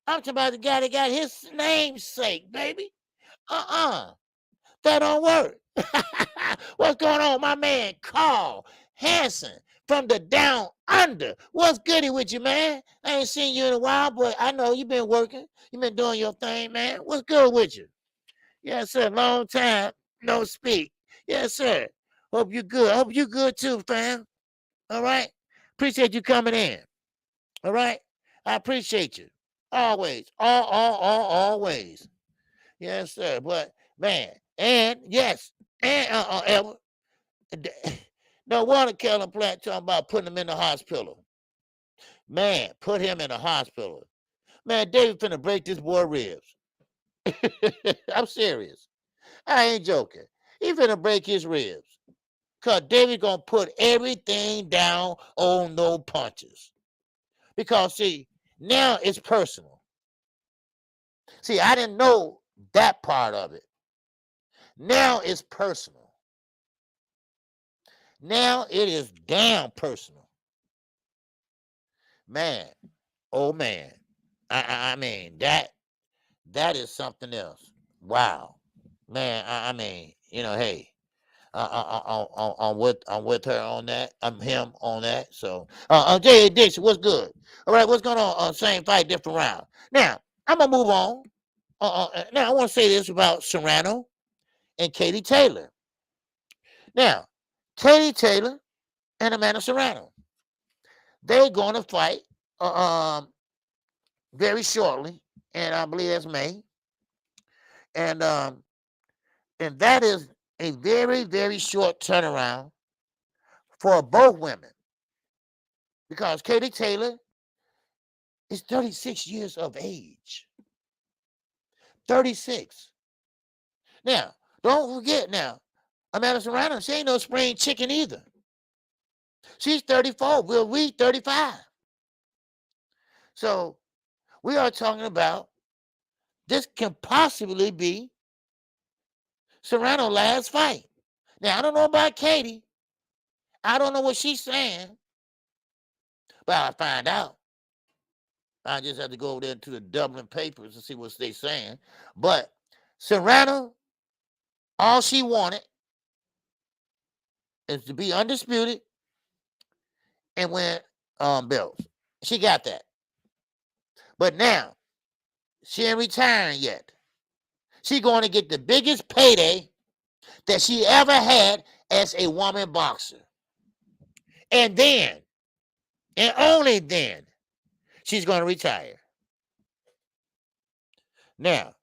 I'm talking about the guy that got his namesake, baby. That don't work. What's going on, my man Carl Hanson from the down under? What's goody with you, man? I ain't seen you in a while, but I know you've been working. You've been doing your thing, man. What's good with you? Yes, sir. Long time no speak. Yes, sir. Hope you good. Hope you good too, fam. All right. Appreciate you coming in. All right. I appreciate you. Always. Always. Yes, sir. But man, and yes, and Edward. No wonder Keller Platt talking about putting him in the hospital. Man, put him in the hospital. Man, David finna break this boy ribs. I'm serious. I ain't joking. He finna break his ribs. Because David gonna put everything down on no punches. Because, see, now it's personal. See, I didn't know that part of it. Now it's personal. Now it is damn personal. Man, oh man. I mean, that is something else. Wow. Man, I mean, you know, hey, I'm with her on that. I'm him on that. So, J.A. Dixon, what's good? All right, what's going on? Same fight, different round. Now, I'm going to move on. Now, I want to say this about Serrano and Katie Taylor. Now, Katie Taylor and Amanda Serrano, they're going to fight very shortly, and I believe that's May. And that is a very, very short turnaround for both women. Because Katie Taylor is 36 years of age. 36. Now, don't forget now, Amanda Serrano, she ain't no spring chicken either. She's 34. We'll reach 35. So we are talking about this can possibly be Serrano's last fight. Now, I don't know about Katie. I don't know what she's saying. But I'll find out. I just have to go over there to the Dublin papers and see what they're saying. But Serrano, all she wanted is to be undisputed and win belts. She got that. But now, she ain't retiring yet. She's going to get the biggest payday that she ever had as a woman boxer. And then, and only then, she's going to retire. Now,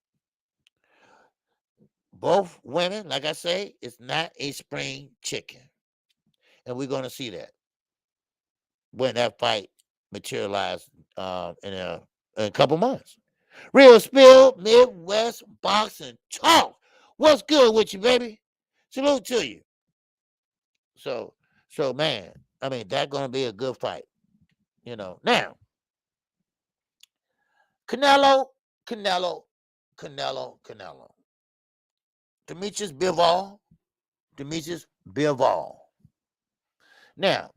both women, like I say, it's not a spring chicken. And we're going to see that when that fight materialized in a couple months. Real Spill Midwest Boxing Talk. What's good with you, baby? Salute to you. So man, I mean, that's going to be a good fight. Now, Canelo. Demetrius Bivol. Now,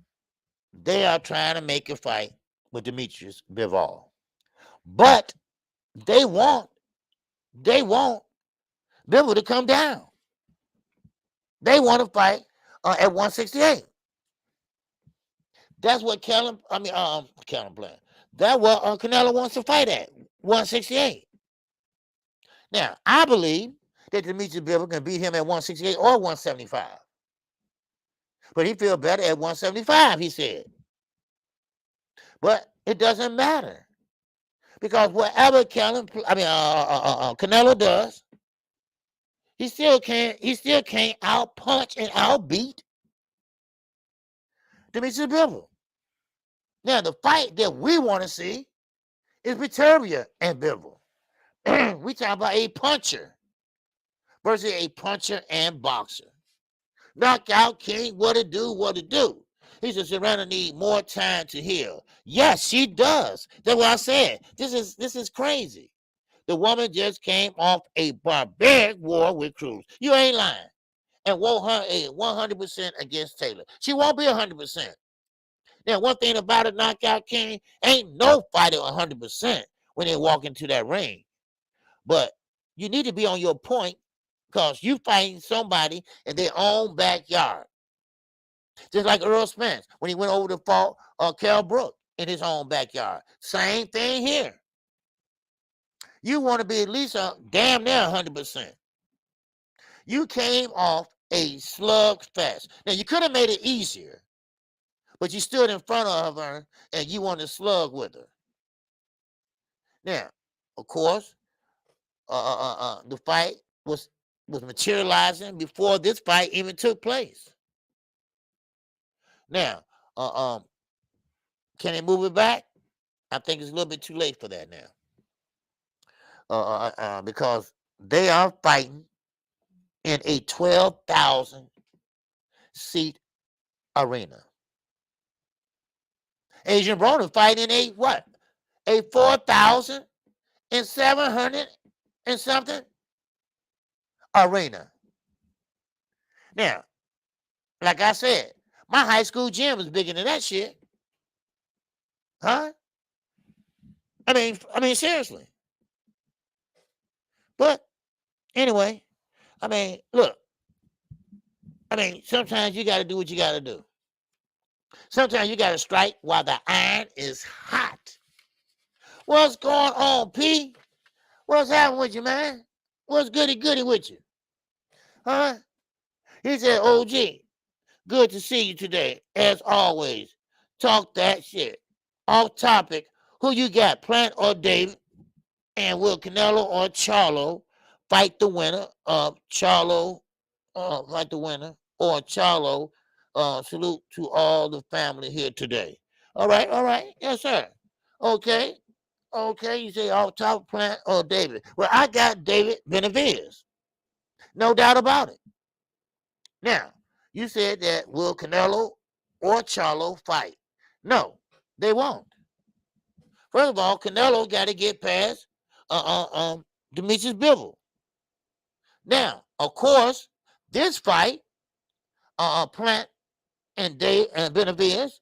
they are trying to make a fight with Demetrius Bivol. But they want Bivol to come down. They want to fight at 168. That's what Callum Plant. That's what Canelo wants to fight at 168. Now, I believe that Demetrius Bivol can beat him at 168 or 175. But he feels better at 175, he said. But it doesn't matter. Because whatever Canelo does, he still can't out punch and outbeat Demetrius Bivol. Now, the fight that we want to see is Viterbia and Bivol. We talk about a puncher versus a puncher and boxer. Knockout King, what to do? He said Serrano need more time to heal. Yes, she does. That's what I said. This is crazy. The woman just came off a barbaric war with Cruz. You ain't lying. And won her 100% against Taylor. She won't be 100%. Now, one thing about a Knockout King, ain't no fighter 100% when they walk into that ring. But you need to be on your point because you fighting somebody in their own backyard. Just like Earl Spence when he went over to fought Kell Brook in his own backyard. Same thing here. You want to be at least damn near 100%. You came off a slug fest. Now, you could have made it easier, but you stood in front of her and you wanted to slug with her. Now, of course, the fight was materializing before this fight even took place. Now, can they move it back? I think it's a little bit too late for that now. Because they are fighting in a 12,000 seat arena. Adrian Broner fighting in a 4,700 and something arena. Now, like I said, my high school gym is bigger than that shit. Huh? I mean, seriously. But anyway, look. Sometimes you got to do what you got to do. Sometimes you got to strike while the iron is hot. What's going on, P? What's happening with you, man? What's goody with you? Huh? He said, OG, good to see you today, as always. Talk that shit. Off topic, who you got, Plant or David? And will Canelo or Charlo fight the winner of Charlo, fight the winner, or Charlo? Salute to all the family here today. All right. Yes, sir. Okay, you say off top Plant or David. Well, I got David Benavidez. No doubt about it. Now, you said that will Canelo or Charlo fight? No, they won't. First of all, Canelo got to get past Demetrius Bivol. Now, of course, this fight, Plant and Benavidez,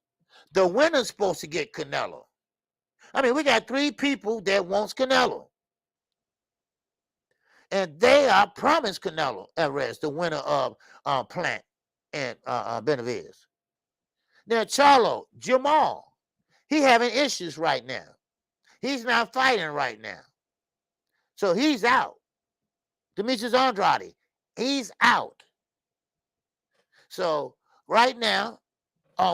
the winner's supposed to get Canelo. We got 3 people that wants Canelo. And they are promised Canelo Alvarez, the winner of Plant and Benavidez. Now, Charlo, Jamal, he having issues right now. He's not fighting right now. So he's out. Demetrius Andrade, he's out. So right now,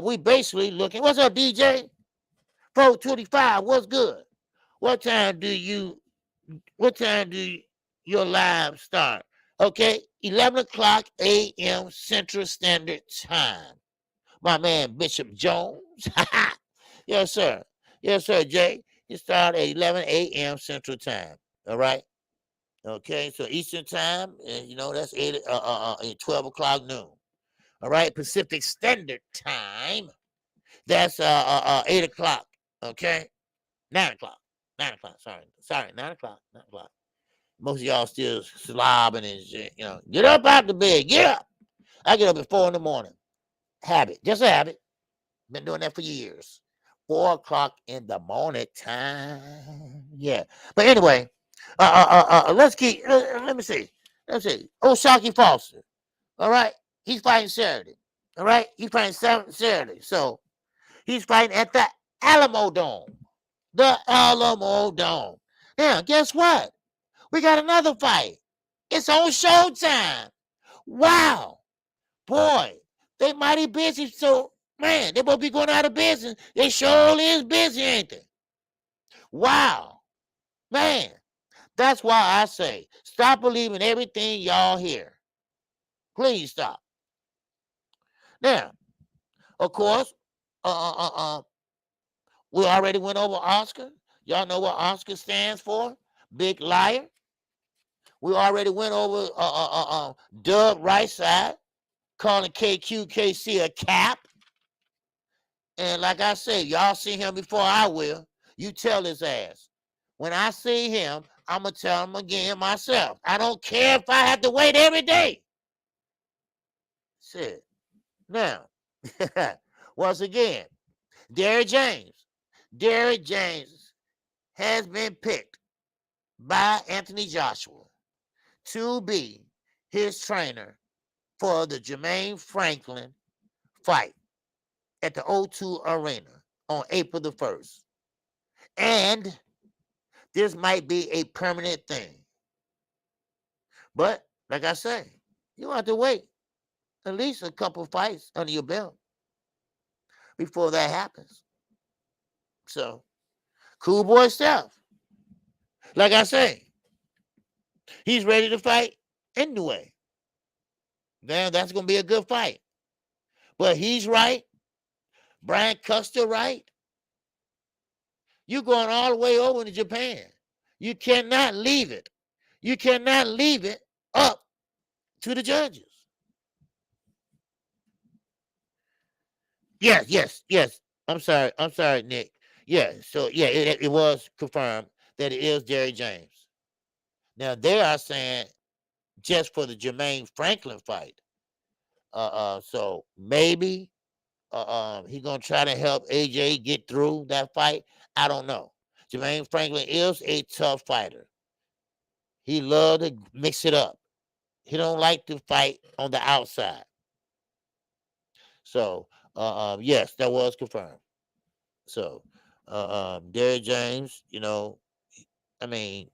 we basically looking. What's up, DJ? 425, what's good? What time do your live start? Okay, 11 o'clock a.m. Central Standard Time. My man Bishop Jones. Yes, sir. Yes, sir, Jay. It started at 11 a.m. Central Time. All right. Okay, so Eastern Time, that's 12 o'clock noon. All right, Pacific Standard Time, that's 8 o'clock. Okay, 9 o'clock. 9 o'clock. Sorry, 9 o'clock. 9 o'clock. Most of y'all still slobbing and shit. Get up out the bed. Get up. I get up at 4 in the morning. Habit, just a habit. Been doing that for years. 4 o'clock in the morning time. Yeah. But anyway, let's keep. Let me see. Let's see. Oh, Shocky Foster. All right. He's fighting Saturday. All right. He's fighting Saturday. So he's fighting at the Alamo Dome. The Alamo Dome. Now, guess what? We got another fight. It's on Showtime. Wow. Boy, they mighty busy. So, man, they both be going out of business. They surely is busy, ain't they? Wow. Man, that's why I say, stop believing everything y'all hear. Please stop. Now, of course, we already went over Oscar. Y'all know what Oscar stands for? Big liar. We already went over Doug Right Side, calling KQKC a cap. And like I said, y'all see him before I will. You tell his ass. When I see him, I'm going to tell him again myself. I don't care if I have to wait every day. Shit. Now, once again, Derrick James. Derrick James has been picked by Anthony Joshua to be his trainer for the Jermaine Franklin fight at the O2 Arena on April the 1st. And this might be a permanent thing. But, like I say, you have to wait at least a couple fights under your belt before that happens. So, cool boy stuff. Like I say, he's ready to fight anyway. Now, that's going to be a good fight. But he's right. Brian Custer right. You're going all the way over to Japan. You cannot leave it. You cannot leave it up to the judges. Yes. I'm sorry, Nick. Yeah, so yeah, it was confirmed that it is Derrick James. Now they are saying just for the Jermaine Franklin fight. So maybe he's gonna try to help AJ get through that fight. I don't know. Jermaine Franklin is a tough fighter. He loves to mix it up. He don't like to fight on the outside. So yes, that was confirmed. So Derrick James, I mean,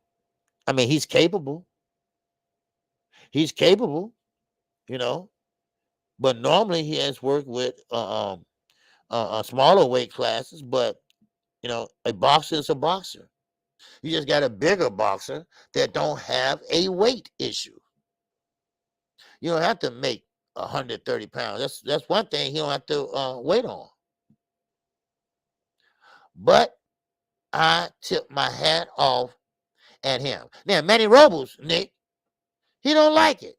he's capable. He's capable, but normally he has worked with smaller weight classes. But a boxer is a boxer. You just got a bigger boxer that don't have a weight issue. You don't have to make 130 pounds. That's one thing he don't have to wait on. But I tip my hat off at him. Now, Manny Robles, Nick, he don't like it.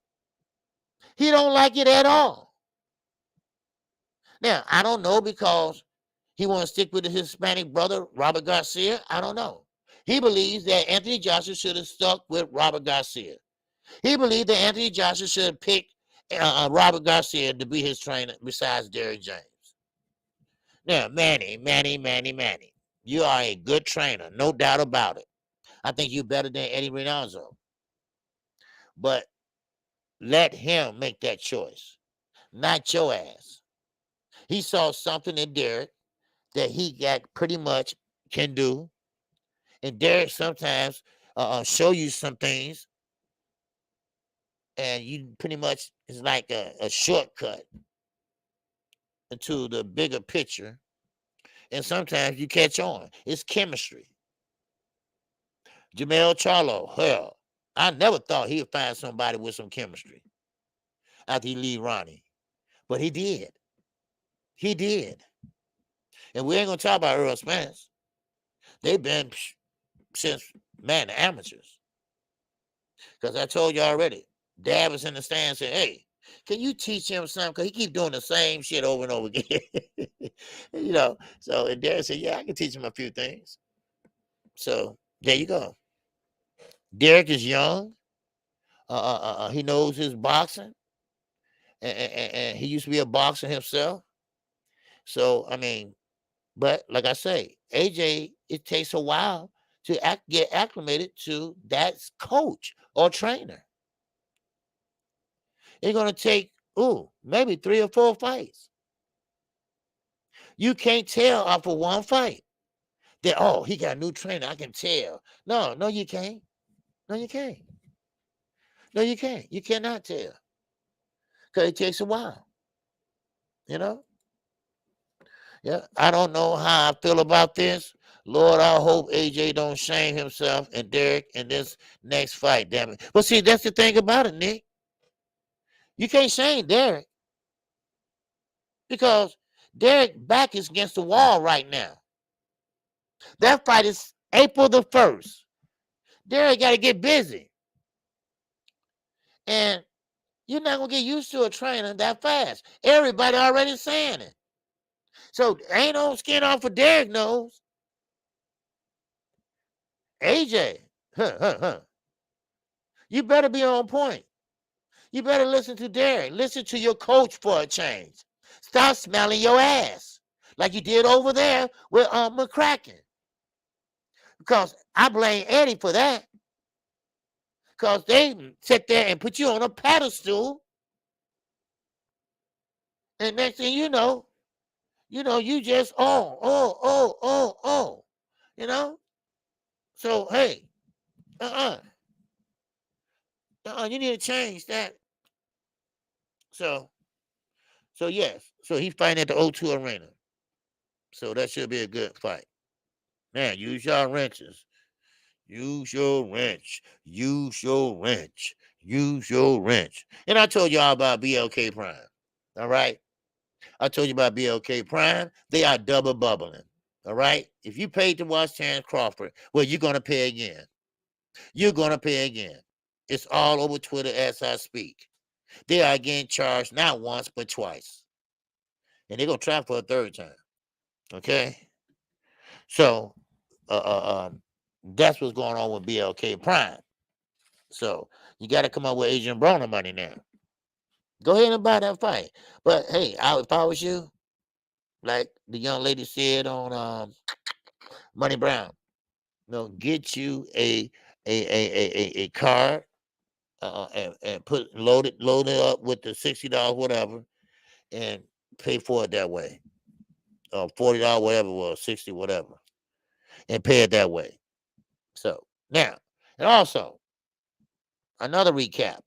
He don't like it at all. Now, I don't know because he want to stick with his Hispanic brother, Robert Garcia. I don't know. He believes that Anthony Joshua should have stuck with Robert Garcia. He believed that Anthony Joshua should have picked Robert Garcia to be his trainer besides Derrick James. Now, Manny, you are a good trainer, no doubt about it. I think you're better than Eddie Reynoso. But let him make that choice, not your ass. He saw something in Derrick that he got pretty much can do. And Derrick sometimes show you some things, and you pretty much is like a shortcut into the bigger picture. And sometimes you catch on. It's chemistry. Jamel Charlo, hell, I never thought he'd find somebody with some chemistry after he leave Ronnie. But he did. He did. And we ain't going to talk about Earl Spence. They've been since, man, the amateurs. Because I told you already, Dad was in the stand saying, hey, can you teach him something? Because he keep doing the same shit over and over again. You know, so and Derek said, yeah, I can teach him a few things. So there you go. Derek is young. He knows his boxing. And he used to be a boxer himself. So, I mean, but like I say, AJ, it takes a while to get acclimated to that coach or trainer. It's going to take, maybe 3 or 4 fights. You can't tell off of one fight that, he got a new trainer. I can tell. No, you can't. No, you can't. No, you can't. You cannot tell. Because it takes a while. You know? Yeah, I don't know how I feel about this. Lord, I hope AJ don't shame himself and Derek in this next fight, damn it. But see, that's the thing about it, Nick. You can't shame Derek because Derek back is against the wall right now. That fight is April the 1st. Derek got to get busy. And you're not going to get used to a trainer that fast. Everybody already saying it. So ain't no skin off of Derek nose. AJ, you better be on point. You better listen to Derek. Listen to your coach for a change. Stop smelling your ass like you did over there with McCracken. Because I blame Eddie for that. Because they sit there and put you on a pedestal. And next thing you know, you just, you know? So, hey, you need to change that. So yes. So he's fighting at the O2 Arena. So that should be a good fight. Man, use your wrenches. Use your wrench. Use your wrench. Use your wrench. And I told y'all about BLK Prime. All right? I told you about BLK Prime. They are double bubbling. All right? If you paid to watch Terrence Crawford, well, you're going to pay again. You're going to pay again. It's all over Twitter as I speak. They are getting charged not once, but twice. And they're going to try for a third time. Okay? So, that's what's going on with BLK Prime. So, you got to come up with Adrian Broner money now. Go ahead and buy that fight. But, hey, if I was you, like the young lady said on Money Brown, get you a card and load it up with the $60 whatever and pay for it that way. $40 whatever it was, 60 whatever. And pay it that way. So now, and also another recap.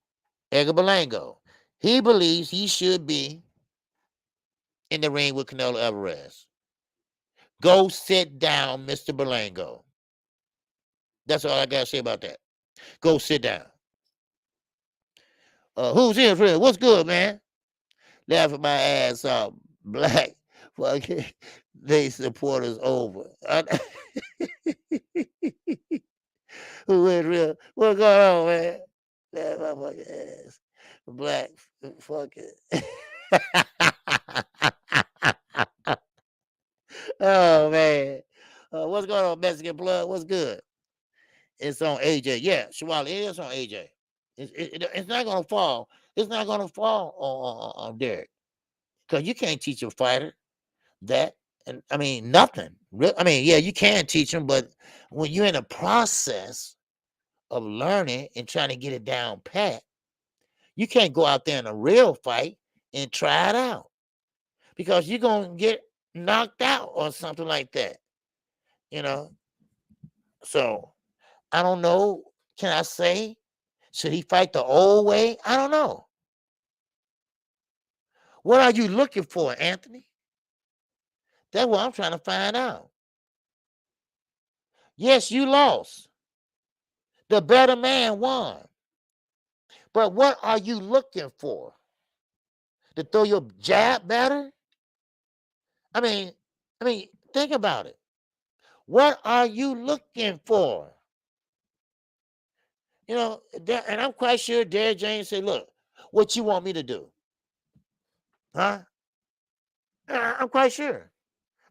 Edgar Berlanga, he believes he should be in the ring with Canelo Alvarez. Go sit down, Mr. Berlanga. That's all I gotta say about that. Go sit down. Who's in for what's good, man? Laughing my ass off. Black fucking they supporters over. Who is real? What's going on, man? Laugh my fucking ass. Black fucking. Oh man. What's going on, Mexican blood? What's good? It's on AJ. Yeah, Shawali, it is on AJ. It's not gonna fall. It's not gonna fall on Derek. Because you can't teach a fighter that. And I mean nothing. I mean, yeah, you can teach them, but when you're in a process of learning and trying to get it down pat, you can't go out there in a real fight and try it out. Because you're gonna get knocked out or something like that. So I don't know. Can I say, should he fight the old way? I don't know. What are you looking for, Anthony? That's what I'm trying to find out. Yes, you lost. The better man won. But what are you looking for? To throw your jab better? I mean, think about it. What are you looking for? You know, and I'm quite sure Derrick James said, look, what you want me to do? Huh? I'm quite sure.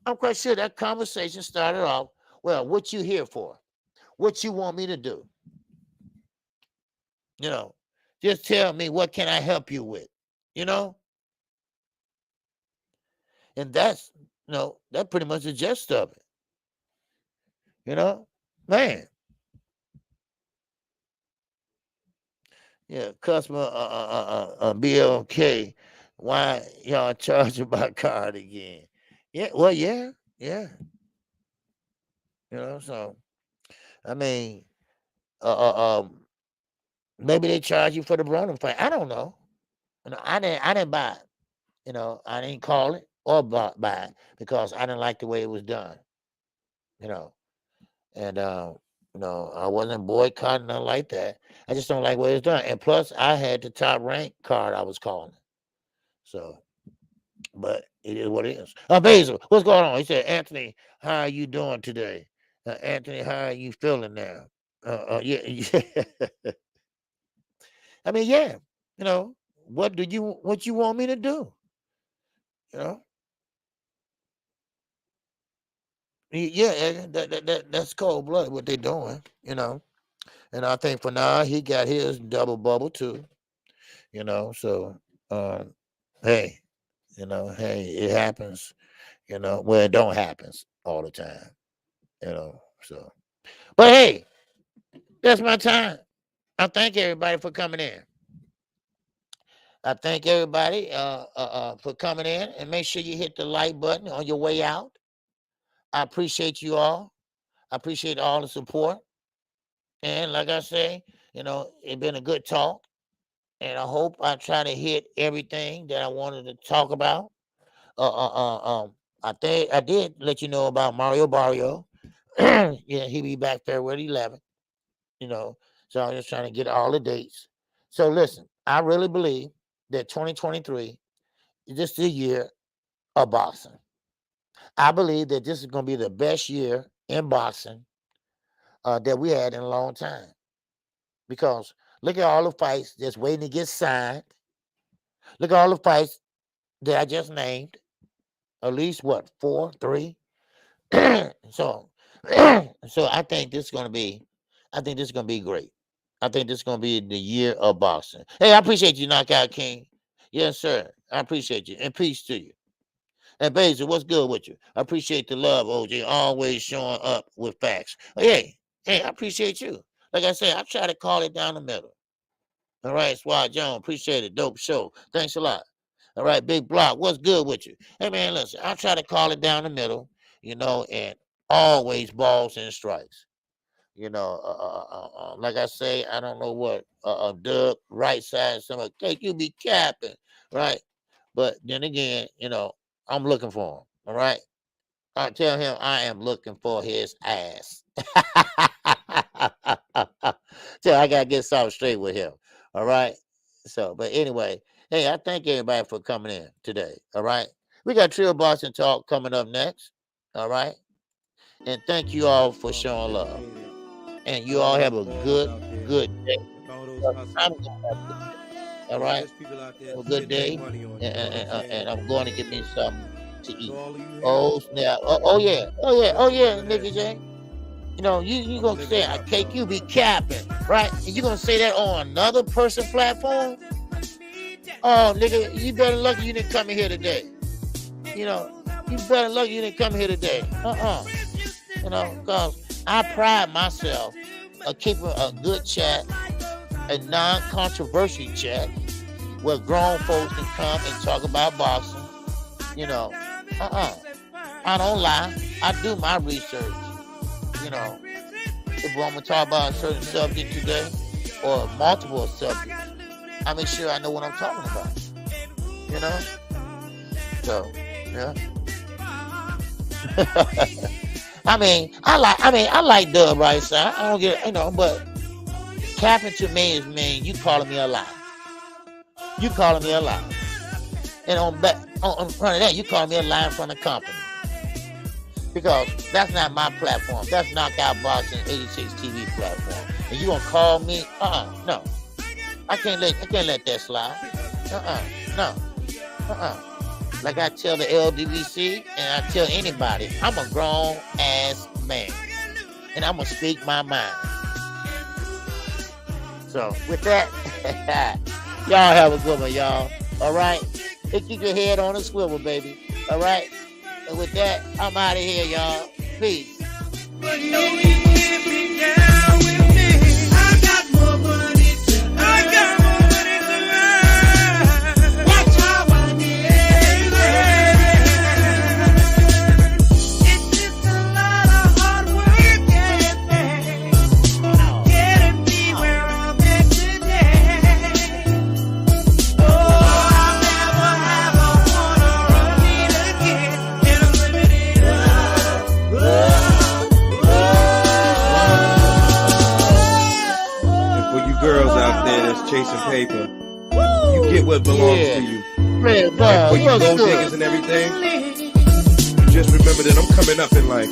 I'm quite sure that conversation started off, well, what you here for? What you want me to do? You know, just tell me, what can I help you with? You know? And that's, that's pretty much the gist of it. You know? Man. Yeah, customer BLK, why y'all charging my card again? Yeah, well, yeah. You know, so I mean, maybe they charge you for the Brunham fight. I don't know. You know, I didn't buy it. You know, I didn't call it or buy it because I didn't like the way it was done. You know, and I wasn't boycotting nothing like that. I just don't like the way it's done. And plus, I had the top rank card I was calling. So, but it is what it is. Basil, what's going on? He said, Anthony, how are you doing today? Anthony, how are you feeling now? Yeah. I mean, yeah. You know, what you want me to do? You know? Yeah, that's cold blood what they're doing, you know. And I think for now he got his double bubble too, you know. So hey, it happens, well, it don't happen all the time, So but hey, that's my time. I thank everybody for coming in. I thank everybody for coming in, and make sure you hit the like button on your way out. I appreciate you all. I appreciate all the support. And like I say, it's been a good talk. And I hope I try to hit everything that I wanted to talk about. I think I did let you know about Mario Barrio. Yeah, he'll be back February 11th. So I'm just trying to get all the dates. So listen, I really believe that 2023 is just the year of boxing. I believe that this is going to be the best year in boxing that we had in a long time. Because look at all the fights that's waiting to get signed. Look at all the fights that I just named. At least what, 4, 3? So I think this is going to be great. I think this is going to be the year of boxing. Hey, I appreciate you, Knockout King. Yes, sir. I appreciate you. And peace to you. And Basil, what's good with you? I appreciate the love, OJ. Always showing up with facts. Hey, I appreciate you. Like I said, I try to call it down the middle. All right, Swat Jones, appreciate it. Dope show. Thanks a lot. All right, Big Block, what's good with you? Hey, man, listen, I try to call it down the middle, and always balls and strikes. Like I say, I don't know what Doug, right side, some you be capping, right? But then again, I'm looking for him. All right. I tell him I am looking for his ass. So I gotta get something straight with him. All right. So, but anyway, hey, I thank everybody for coming in today. All right. We got Trill Boston Talk coming up next. All right. And thank you all for showing love. And you all have a good day. All right. Have a good day. And I'm going to get me something to eat. Oh snap! Oh yeah, Nicky J. You gonna say KQ be capping, right? And you gonna say that on another person's platform? Oh, nigga, you better lucky you didn't come in here today. You better lucky you didn't come here today. Because I pride myself of keeping a good chat, a non-controversial chat, where grown folks can come and talk about boxing. I don't lie. I do my research. If I'm gonna talk about a certain subject today or multiple subjects, I make sure I know what I'm talking about. So yeah. I like Dub right side. I don't get but capping to me is mean you calling me a lie. You calling me a lie. And on front of that, you calling me a lie in front of the company. Because that's not my platform. That's Knockout Boxing 86 TV platform. And you gonna call me? No. I can't let that slide. No. Like I tell the LDVC and I tell anybody, I'm a grown ass man. And I'm gonna speak my mind. So with that, y'all have a good one, y'all. All right? And keep your head on a swivel, baby. All right? And with that, I'm out of here, y'all. Peace. Chasing paper, you get what belongs to you. Man, and for you gold diggers and everything, just remember that I'm coming up in life.